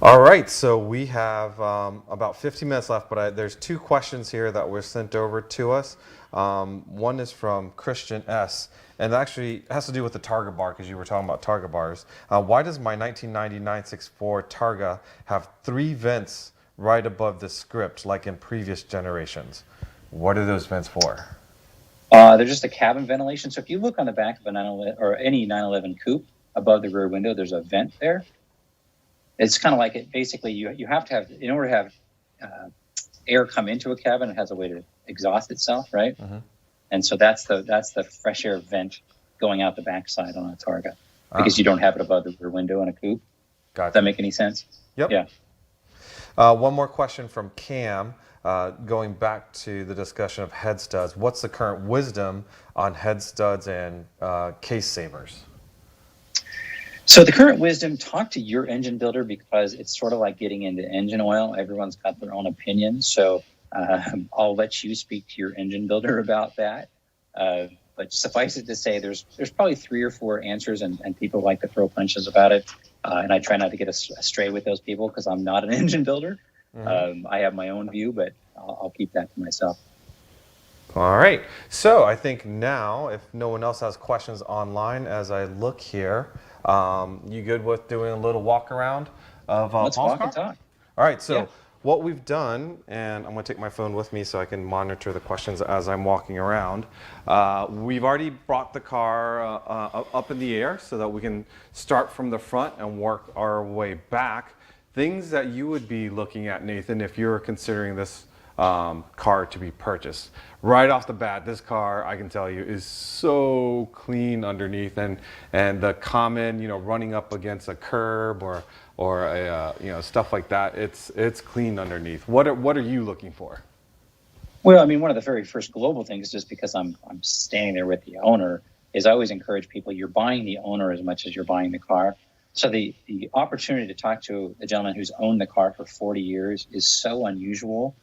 Speaker 1: All right, so we have about 15 minutes left, but there's two questions here that were sent over to us. One is from Christian S., and actually has to do with the Targa bar because you were talking about Targa bars. Why does my 1990 964 Targa have 3 vents right above the script like in previous generations? What are those vents for?
Speaker 2: They're just a cabin ventilation. So if you look on the back of a 911 or any 911 coupe above the rear window, there's a vent there. It's kind of like it. Basically, you have to have, in order to have air come into a cabin, it has a way to exhaust itself, right?
Speaker 1: Mm-hmm.
Speaker 2: And so that's the fresh air vent going out the backside on a Targa, because you don't have it above the rear window in a coupe.
Speaker 1: Gotcha.
Speaker 2: Does that make any sense?
Speaker 1: Yep.
Speaker 2: Yeah.
Speaker 1: One more question from Cam, going back to the discussion of head studs. What's the current wisdom on head studs and case savers?
Speaker 2: So the current wisdom, talk to your engine builder, because it's sort of like getting into engine oil. Everyone's got their own opinion. So I'll let you speak to your engine builder about that. But suffice it to say, there's probably 3 or 4 answers, and people like to throw punches about it. And I try not to get astray with those people because I'm not an engine builder. Mm-hmm. I have my own view, but I'll keep that to myself.
Speaker 1: All right. So I think now, if no one else has questions online, as I look here, you good with doing a little walk around of
Speaker 2: Let's
Speaker 1: Paul's
Speaker 2: walk
Speaker 1: car?
Speaker 2: and talk.
Speaker 1: All right. So
Speaker 2: Yeah.
Speaker 1: what we've done, and I'm going to take my phone with me so I can monitor the questions as I'm walking around. We've already brought the car up in the air so that we can start from the front and work our way back. Things that you would be looking at, Nathan, if you're considering this car to be purchased. Right off the bat, this car, I can tell you, is so clean underneath, and the common, running up against a curb or a, stuff like that, it's clean underneath. What are you looking for?
Speaker 2: Well, I mean, one of the very first global things, just because I'm standing there with the owner, is I always encourage people, you're buying the owner as much as you're buying the car. So the opportunity to talk to a gentleman who's owned the car for 40 years is so unusual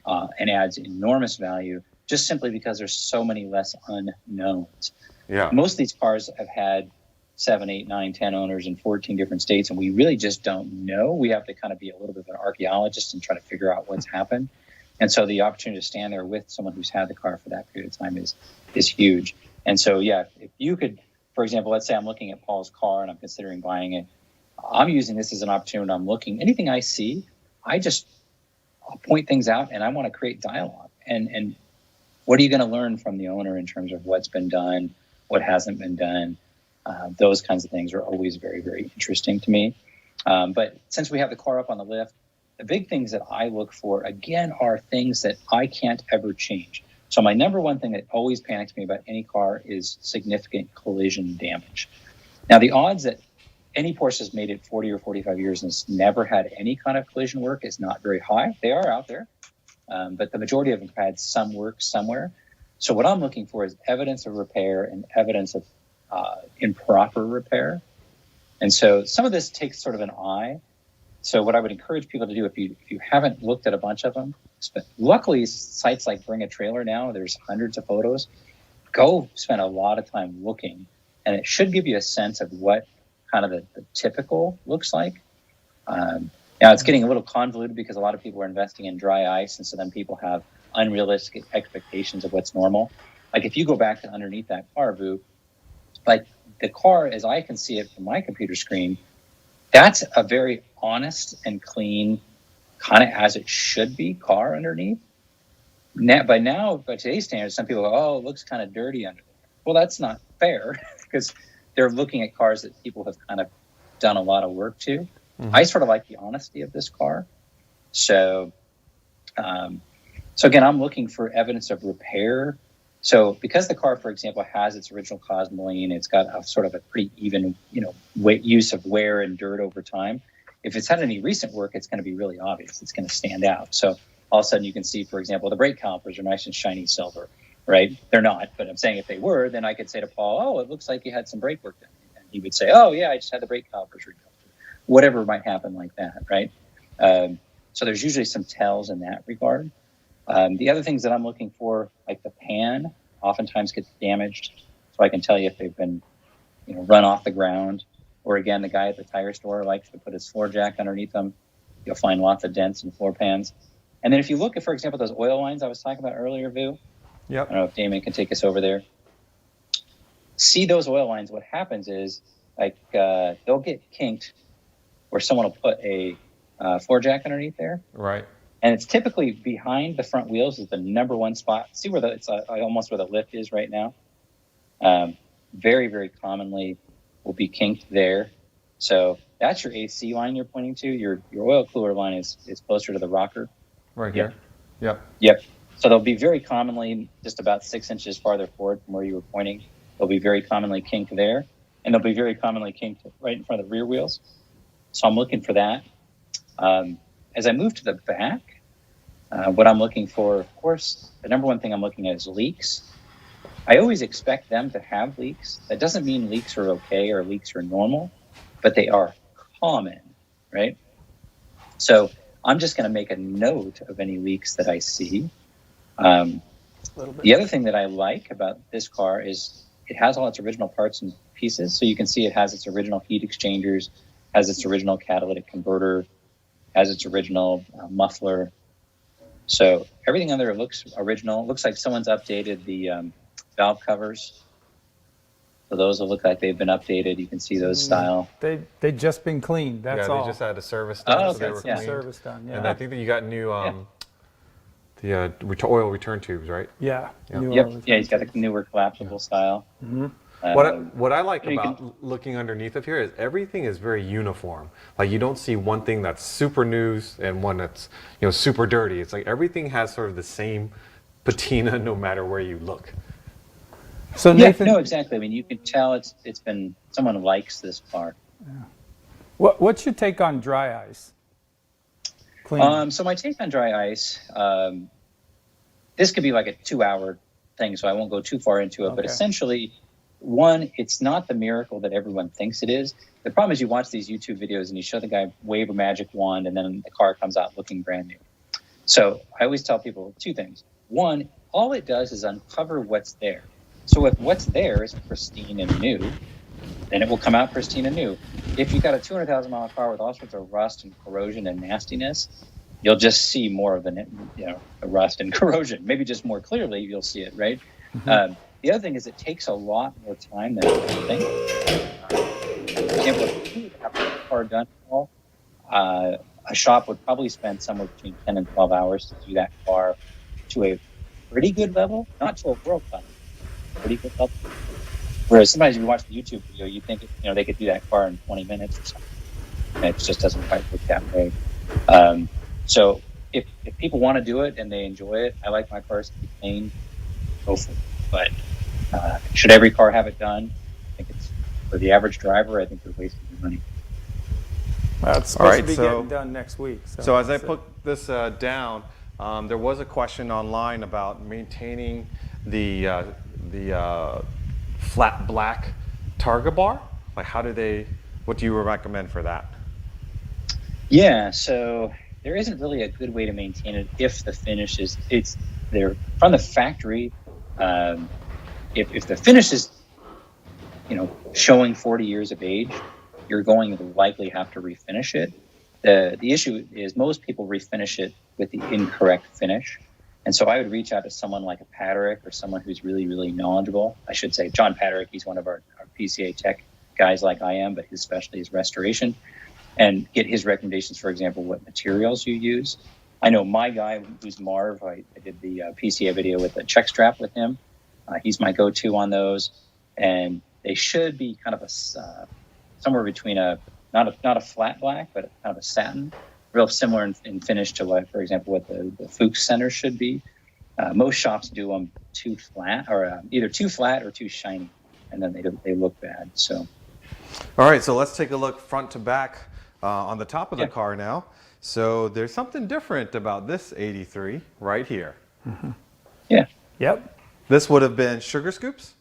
Speaker 2: and adds enormous value, just simply because there's so many less unknowns.
Speaker 1: Yeah.
Speaker 2: Most of these cars have had 7, 8, 9, 10 owners in 14 different states, and we really just don't know. We have to kind of be a little bit of an archaeologist and try to figure out what's happened. And so the opportunity to stand there with someone who's had the car for that period of time is huge. And so, yeah, if you could, for example, let's say I'm looking at Paul's car and I'm considering buying it. I'm using this as an opportunity when I'm looking. Anything I see, I'll point things out, and I want to create dialogue. And what are you going to learn from the owner in terms of what's been done, what hasn't been done? Those kinds of things are always very, very interesting to me. But since we have the car up on the lift, the big things that I look for, again, are things that I can't ever change. So my number one thing that always panics me about any car is significant collision damage. Now, the odds that any Porsche has made it 40 or 45 years and has never had any kind of collision work is not very high. They are out there, but the majority of them have had some work somewhere. So what I'm looking for is evidence of repair and evidence of improper repair. And so some of this takes sort of an eye. So what I would encourage people to do, if you haven't looked at a bunch of them, luckily sites like Bring a Trailer now, there's hundreds of photos. Go spend a lot of time looking, and it should give you a sense of what kind of the typical looks like. Now it's getting a little convoluted because a lot of people are investing in dry ice, and so then people have unrealistic expectations of what's normal. Like if you go back to underneath that car, Vu, like the car, as I can see it from my computer screen, that's a very honest and clean, kind of as it should be, car underneath. Now, by today's standards, some people go, oh, it looks kind of dirty under there. Well, that's not fair because they're looking at cars that people have kind of done a lot of work to. Mm-hmm. I sort of like the honesty of this car. So again, I'm looking for evidence of repair. So because the car, for example, has its original cosmoline, it's got a sort of a pretty even, use of wear and dirt over time. If it's had any recent work, it's going to be really obvious. It's going to stand out. So all of a sudden you can see, for example, the brake calipers are nice and shiny silver, right? They're not, but I'm saying if they were, then I could say to Paul, oh, it looks like you had some brake work done. And he would say, oh, yeah, I just had the brake calipers redone. Whatever might happen like that, right? So there's usually some tells in that regard. The other things that I'm looking for, like the pan, oftentimes gets damaged. So I can tell you if they've been, run off the ground. Or again, the guy at the tire store likes to put his floor jack underneath them. You'll find lots of dents and floor pans. And then if you look at, for example, those oil lines I was talking about earlier, Vu,
Speaker 1: Yep.
Speaker 2: I don't know if Damon can take us over there. See those oil lines, what happens is, like, they'll get kinked where someone will put a floor jack underneath there.
Speaker 1: Right.
Speaker 2: And it's typically behind the front wheels is the number one spot. See where it's almost where the lift is right now? Very, very commonly will be kinked there. So that's your AC line you're pointing to. Your oil cooler line is closer to the rocker.
Speaker 1: Right here. Yep.
Speaker 2: Yep. So they'll be very commonly just about 6 inches farther forward from where you were pointing. They'll be very commonly kinked there. And they'll be very commonly kinked right in front of the rear wheels. So I'm looking for that. As I move to the back, what I'm looking for, of course, the number one thing I'm looking at is leaks. I always expect them to have leaks. That doesn't mean leaks are okay or leaks are normal, but they are common, right? So I'm just going to make a note of any leaks that I see. The other thing that I like about this car is it has all its original parts and pieces. So you can see it has its original heat exchangers, has its original catalytic converter, has its original muffler. So everything under it looks original. It looks like someone's updated the valve covers. So those will look like they've been updated. You can see those style.
Speaker 3: They just been cleaned. That's all.
Speaker 1: They just had a service done.
Speaker 2: Oh,
Speaker 1: so they
Speaker 2: okay.
Speaker 1: were
Speaker 2: Yeah.
Speaker 1: cleaned.
Speaker 3: Service done. Yeah.
Speaker 1: And I think that you got new oil return tubes, right?
Speaker 3: Yeah.
Speaker 1: Yep.
Speaker 3: new
Speaker 2: Yep.
Speaker 3: oil
Speaker 2: Yeah, he's got the newer collapsible style.
Speaker 3: Mm-hmm.
Speaker 1: What I like
Speaker 2: you
Speaker 1: about looking underneath of here is everything is very uniform. Like you don't see one thing that's super news and one that's super dirty. It's like everything has sort of the same patina no matter where you look.
Speaker 3: So Nathan,
Speaker 2: no, exactly. I mean, you can tell it's been someone likes this car.
Speaker 3: what's your take on dry ice? Clean.
Speaker 2: So my take on dry ice, this could be like a 2-hour thing, so I won't go too far into it. But
Speaker 3: Okay.
Speaker 2: essentially, one, it's not the miracle that everyone thinks it is. The problem is you watch these YouTube videos and you show the guy wave a magic wand and then the car comes out looking brand new. So I always tell people two things. One, all it does is uncover what's there. So if what's there is pristine and new, then it will come out pristine and new. If you've got a 200,000 mile car with all sorts of rust and corrosion and nastiness, you'll just see more of the rust and corrosion. Maybe just more clearly you'll see it, right? Mm-hmm. The other thing is it takes a lot more time than you think. For example, if you have a car done all, a shop would probably spend somewhere between 10 and 12 hours to do that car to a pretty good level, not to a world class, pretty good level. Whereas sometimes if you watch the YouTube video, you think they could do that car in 20 minutes or something. And it just doesn't quite work that way. So if people want to do it and they enjoy it, I like my cars to be clean, go for it. But should every car have it done? I think it's for the average driver. I think they're wasting their money.
Speaker 3: Well, it's
Speaker 1: All
Speaker 3: supposed
Speaker 1: right,
Speaker 3: to be
Speaker 1: so-
Speaker 3: getting done next week.
Speaker 1: So as I put this down, there was a question online about maintaining the flat black Targa bar. Like, what do you recommend for that?
Speaker 2: Yeah, so there isn't really a good way to maintain it if the finish is they're from the factory. If the finish is showing 40 years of age, you're going to likely have to refinish it. The issue is most people refinish it with the incorrect finish. And so I would reach out to someone like a Patrick or someone who's really, really knowledgeable. I should say John Patrick, he's one of our PCA tech guys like I am, but his specialty is restoration. And get his recommendations, for example, what materials you use. I know my guy, who's Marv, I did the PCA video with a check strap with him. He's my go-to on those. And they should be kind of a somewhere between not a flat black, but kind of a satin, real similar in finish to what, for example, what the Fuchs center should be. Most shops do them too flat, or either too flat or too shiny, and then they look bad. So,
Speaker 1: All right, so let's take a look front to back on the top of the car now. So there's something different about this 83 right here.
Speaker 3: Mm-hmm.
Speaker 2: Yeah.
Speaker 3: Yep.
Speaker 1: This would have been sugar scoops,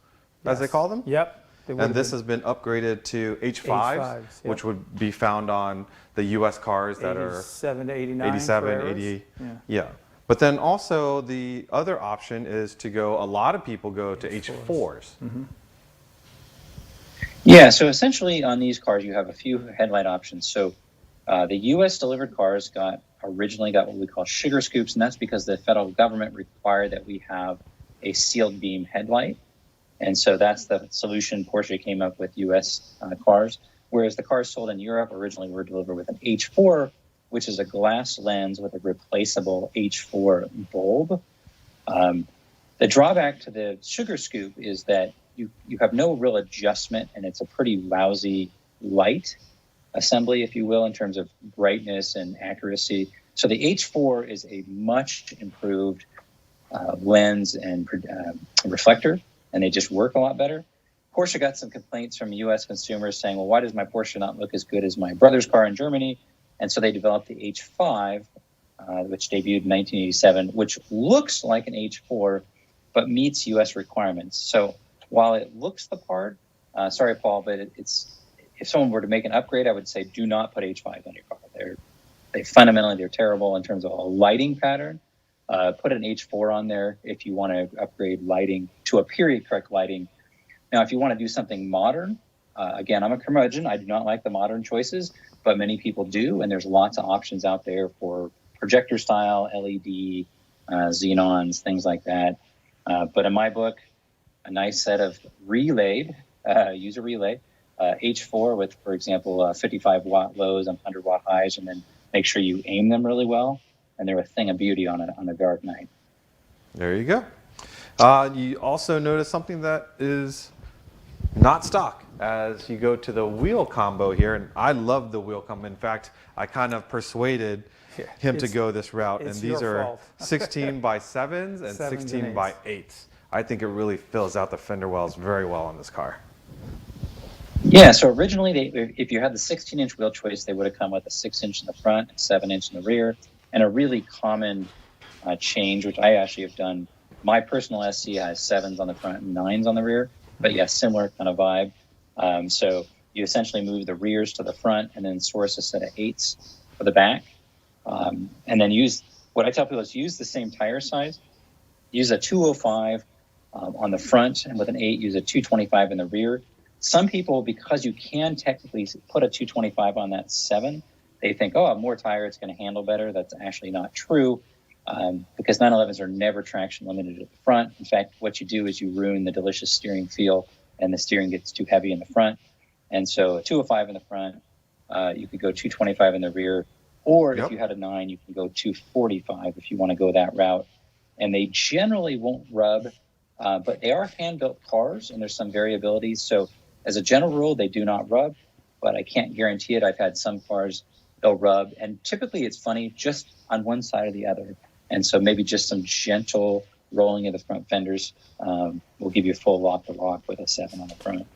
Speaker 1: as they
Speaker 3: Yes.
Speaker 1: call them.
Speaker 3: Yep. They would
Speaker 1: And
Speaker 3: have
Speaker 1: this
Speaker 3: been-
Speaker 1: has been upgraded to H5s,
Speaker 3: H5s, yep.
Speaker 1: which would be found on the U.S. cars that are
Speaker 3: 87 to 89.
Speaker 1: 87,
Speaker 3: Carreras.
Speaker 1: 88.
Speaker 3: Yeah.
Speaker 1: Yeah. But then also the other option is to go, a lot of people go to H4s.
Speaker 3: Mm-hmm.
Speaker 2: Yeah, so essentially on these cars, you have a few headlight options. So The U.S. delivered cars originally got what we call sugar scoops, and that's because the federal government required that we have a sealed beam headlight. And so that's the solution Porsche came up with U.S. Cars. Whereas the cars sold in Europe originally were delivered with an H4, which is a glass lens with a replaceable H4 bulb. The drawback to the sugar scoop is that you have no real adjustment, and it's a pretty lousy light assembly, if you will, in terms of brightness and accuracy. So the H4 is a much improved lens and reflector, and they just work a lot better. Porsche got some complaints from U.S. consumers saying, well, why does my Porsche not look as good as my brother's car in Germany? And so they developed the H5, which debuted in 1987, which looks like an H4, but meets U.S. requirements. So while it looks the part, sorry, Paul, but it's if someone were to make an upgrade, I would say do not put H5 on your car. They're terrible in terms of a lighting pattern. Put an H4 on there if you want to upgrade lighting to a period correct lighting. Now, if you want to do something modern, again, I'm a curmudgeon. I do not like the modern choices, but many people do, and there's lots of options out there for projector style, LED, xenons, things like that. But in my book, a nice set of user relay, H4 with, for example, 55 watt lows and 100 watt highs, and then make sure you aim them really well, and they're a thing of beauty on a dark night.
Speaker 1: There you go. You also notice something that is not stock as you go to the wheel combo here, and I love the wheel combo. In fact, I kind of persuaded him to go this route, and these are 16 by 7s and 16 by 8s. I think it really fills out the fender wells very well on this car.
Speaker 2: Yeah, so originally, if you had the 16-inch wheel choice, they would have come with a 6-inch in the front and 7-inch in the rear. And a really common change, which I actually have done, my personal SC has 7s on the front and 9s on the rear. But yeah, similar kind of vibe. So you essentially move the rears to the front and then source a set of 8s for the back. And then what I tell people is use the same tire size. Use a 205 on the front, and with an 8, use a 225 in the rear. Some people, because you can technically put a 225 on that 7, they think, oh, more tire, it's going to handle better. That's actually not true, because 911s are never traction limited at the front. In fact, what you do is you ruin the delicious steering feel, and the steering gets too heavy in the front. And so a 205 in the front, you could go 225 in the rear, or if you had a 9, you can go 245 if you want to go that route. And they generally won't rub, but they are hand-built cars, and there's some variability. So as a general rule, they do not rub, but I can't guarantee it. I've had some cars, they'll rub, and typically it's funny, just on one side or the other. And so maybe just some gentle rolling of the front fenders will give you a full lock-to-lock with a 7 on the front.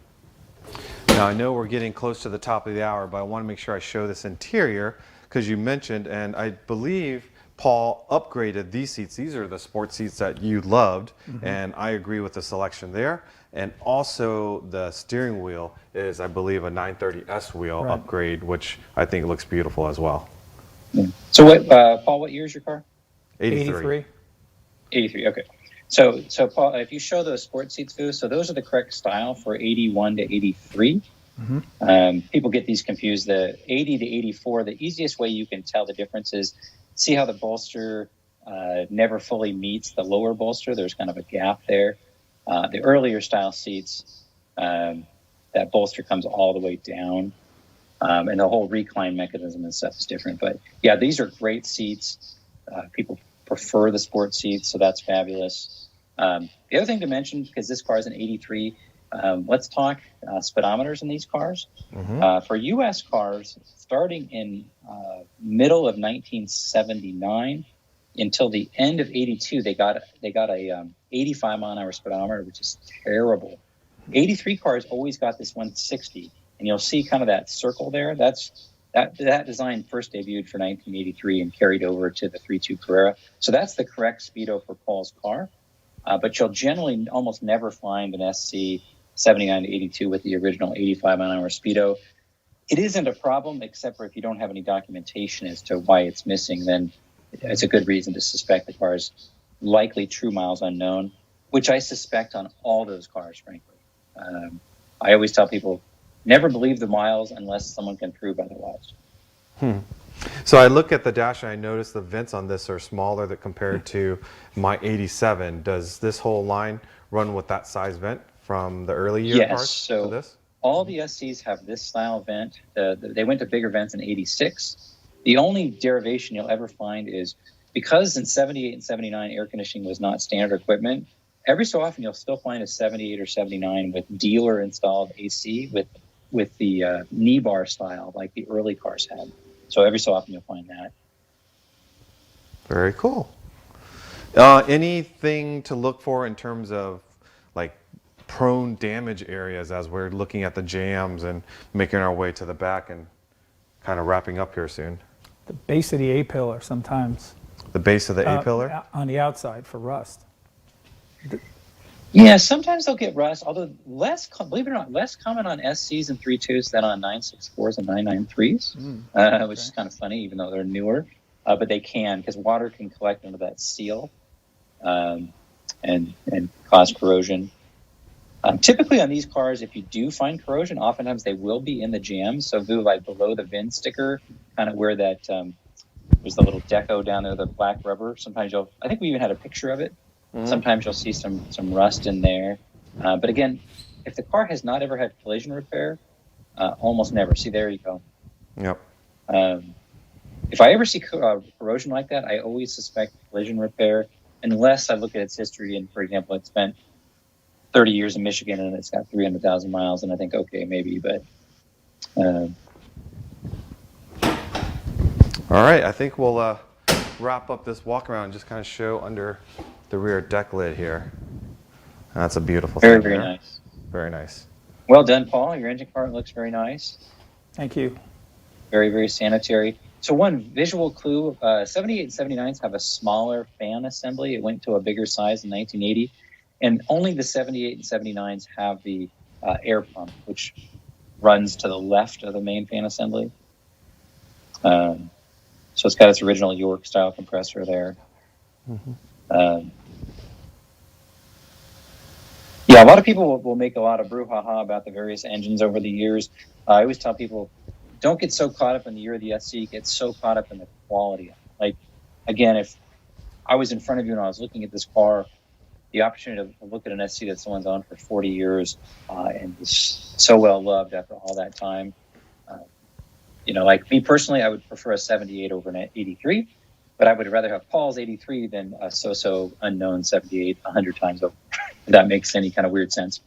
Speaker 1: Now, I know we're getting close to the top of the hour, but I want to make sure I show this interior, because you mentioned, and I believe Paul upgraded these seats. These are the sports seats that you loved, and I agree with the selection there. And also the steering wheel is, I believe, a 930S wheel upgrade, which I think looks beautiful as well.
Speaker 2: Yeah. So, Paul, what year is your car?
Speaker 1: 83.
Speaker 2: 83, okay. So Paul, if you show those sports seats, so those are the correct style for 81 to 83. People get these confused. The 80 to 84, the easiest way you can tell the difference is see how the bolster never fully meets the lower bolster. There's kind of a gap there. The earlier style seats, that bolster comes all the way down, and the whole recline mechanism and stuff is different. But yeah, these are great seats. People prefer the sports seats, so that's fabulous. The other thing to mention, because this car is an 83, let's talk speedometers in these cars. For U.S. cars, starting in middle of 1979 until the end of 82, they got a 85 mile an hour speedometer, which is terrible. 83 cars always got this 160, and you'll see kind of that circle there. That design first debuted for 1983 and carried over to the 3.2 Carrera. So that's the correct speedo for Paul's car. But you'll generally almost never find an SC 79 to 82 with the original 85 mile an hour speedo. It isn't a problem, except for if you don't have any documentation as to why it's missing, then it's a good reason to suspect the car is likely true miles unknown, which I suspect on all those cars, frankly. I always tell people, never believe the miles unless someone can prove otherwise.
Speaker 1: So I look at the dash and I notice the vents on this are smaller that compared to my 87. Does this whole line run with that size vent from the early year
Speaker 2: Yes.
Speaker 1: cars to
Speaker 2: So
Speaker 1: this?
Speaker 2: all the SCs have this style vent. They went to bigger vents in 86. The only derivation you'll ever find is because in 78 and 79 air conditioning was not standard equipment, every so often you'll still find a 78 or 79 with dealer installed AC with the knee bar style like the early cars had. So every so often you'll find that.
Speaker 1: Very cool. Anything to look for in terms of like prone damage areas as we're looking at the jams and making our way to the back and kind of wrapping up here soon?
Speaker 3: The base of the A-pillar sometimes.
Speaker 1: The base of the A-pillar?
Speaker 3: On the outside for rust.
Speaker 2: Yeah, sometimes they'll get rust, although believe it or not, less common on SCs and 3.2s than on 964s and 993s, which is kind of funny, even though they're newer. But they can, because water can collect under that seal and cause corrosion. Typically on these cars, if you do find corrosion, oftentimes they will be in the jams. So like below the VIN sticker, kind of where that there's the little deco down there, the black rubber. Sometimes I think we even had a picture of it. Mm-hmm. Sometimes you'll see some rust in there. But again, if the car has not ever had collision repair, almost never. See, there you go.
Speaker 1: Yep.
Speaker 2: If I ever see corrosion like that, I always suspect collision repair, unless I look at its history and, for example, it spent 30 years in Michigan and it's got 300,000 miles, and I think, okay, maybe, but...
Speaker 1: All right, I think we'll wrap up this walk around and just kind of show under the rear deck lid here. That's a beautiful thing.
Speaker 2: Very nice.
Speaker 1: Very nice.
Speaker 2: Well done, Paul. Your engine cart looks very nice.
Speaker 3: Thank you.
Speaker 2: Very, very sanitary. So one visual clue, 78 and 79s have a smaller fan assembly. It went to a bigger size in 1980. And only the 78 and 79s have the air pump, which runs to the left of the main fan assembly. So it's got its original York-style compressor there. Mm-hmm. Yeah, a lot of people will make a lot of brouhaha about the various engines over the years. I always tell people, don't get so caught up in the year of the SC, get so caught up in the quality. Like, again, if I was in front of you and I was looking at this car, the opportunity to look at an SC that someone's on for 40 years and is so well loved after all that time. Like me personally, I would prefer a 78 over an 83, but I would rather have Paul's 83 than a so-so unknown 78 100 times over. If that makes any kind of weird sense.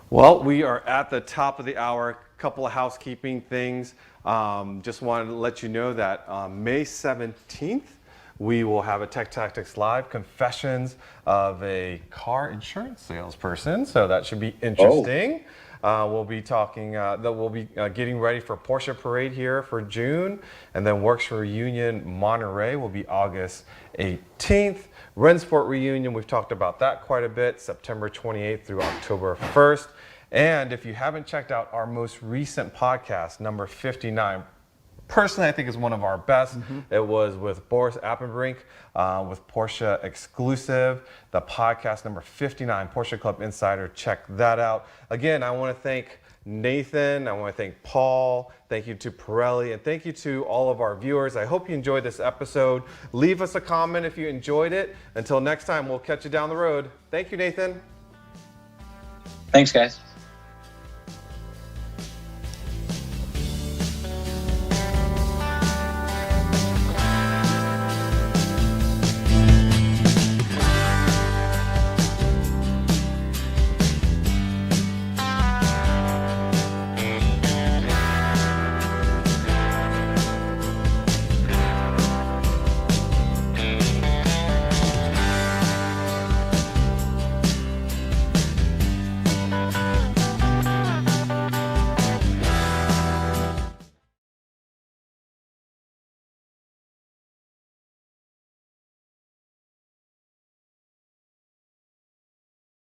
Speaker 1: Well, we are at the top of the hour. A couple of housekeeping things. Just wanted to let you know that on May 17th, we will have a Tech Tactics Live Confessions of a Car Insurance Salesperson. So that should be interesting. We'll be talking, we'll be getting ready for Porsche Parade here for June, and then Works Reunion Monterey will be August 18th. Rensport Reunion, we've talked about that quite a bit, September 28th through October 1st. And if you haven't checked out our most recent podcast, number 59, personally I think is one of our best. Mm-hmm. It was with Boris Appenbrink, with Porsche Exclusive, the podcast number 59, Porsche Club Insider. Check that out. Again, I want to thank Nathan, I want to thank Paul, thank you to Pirelli, and thank you to all of our viewers. I hope you enjoyed this episode. Leave us a comment if you enjoyed it. Until next time, we'll catch you down the road. Thank you, Nathan.
Speaker 2: Thanks, guys.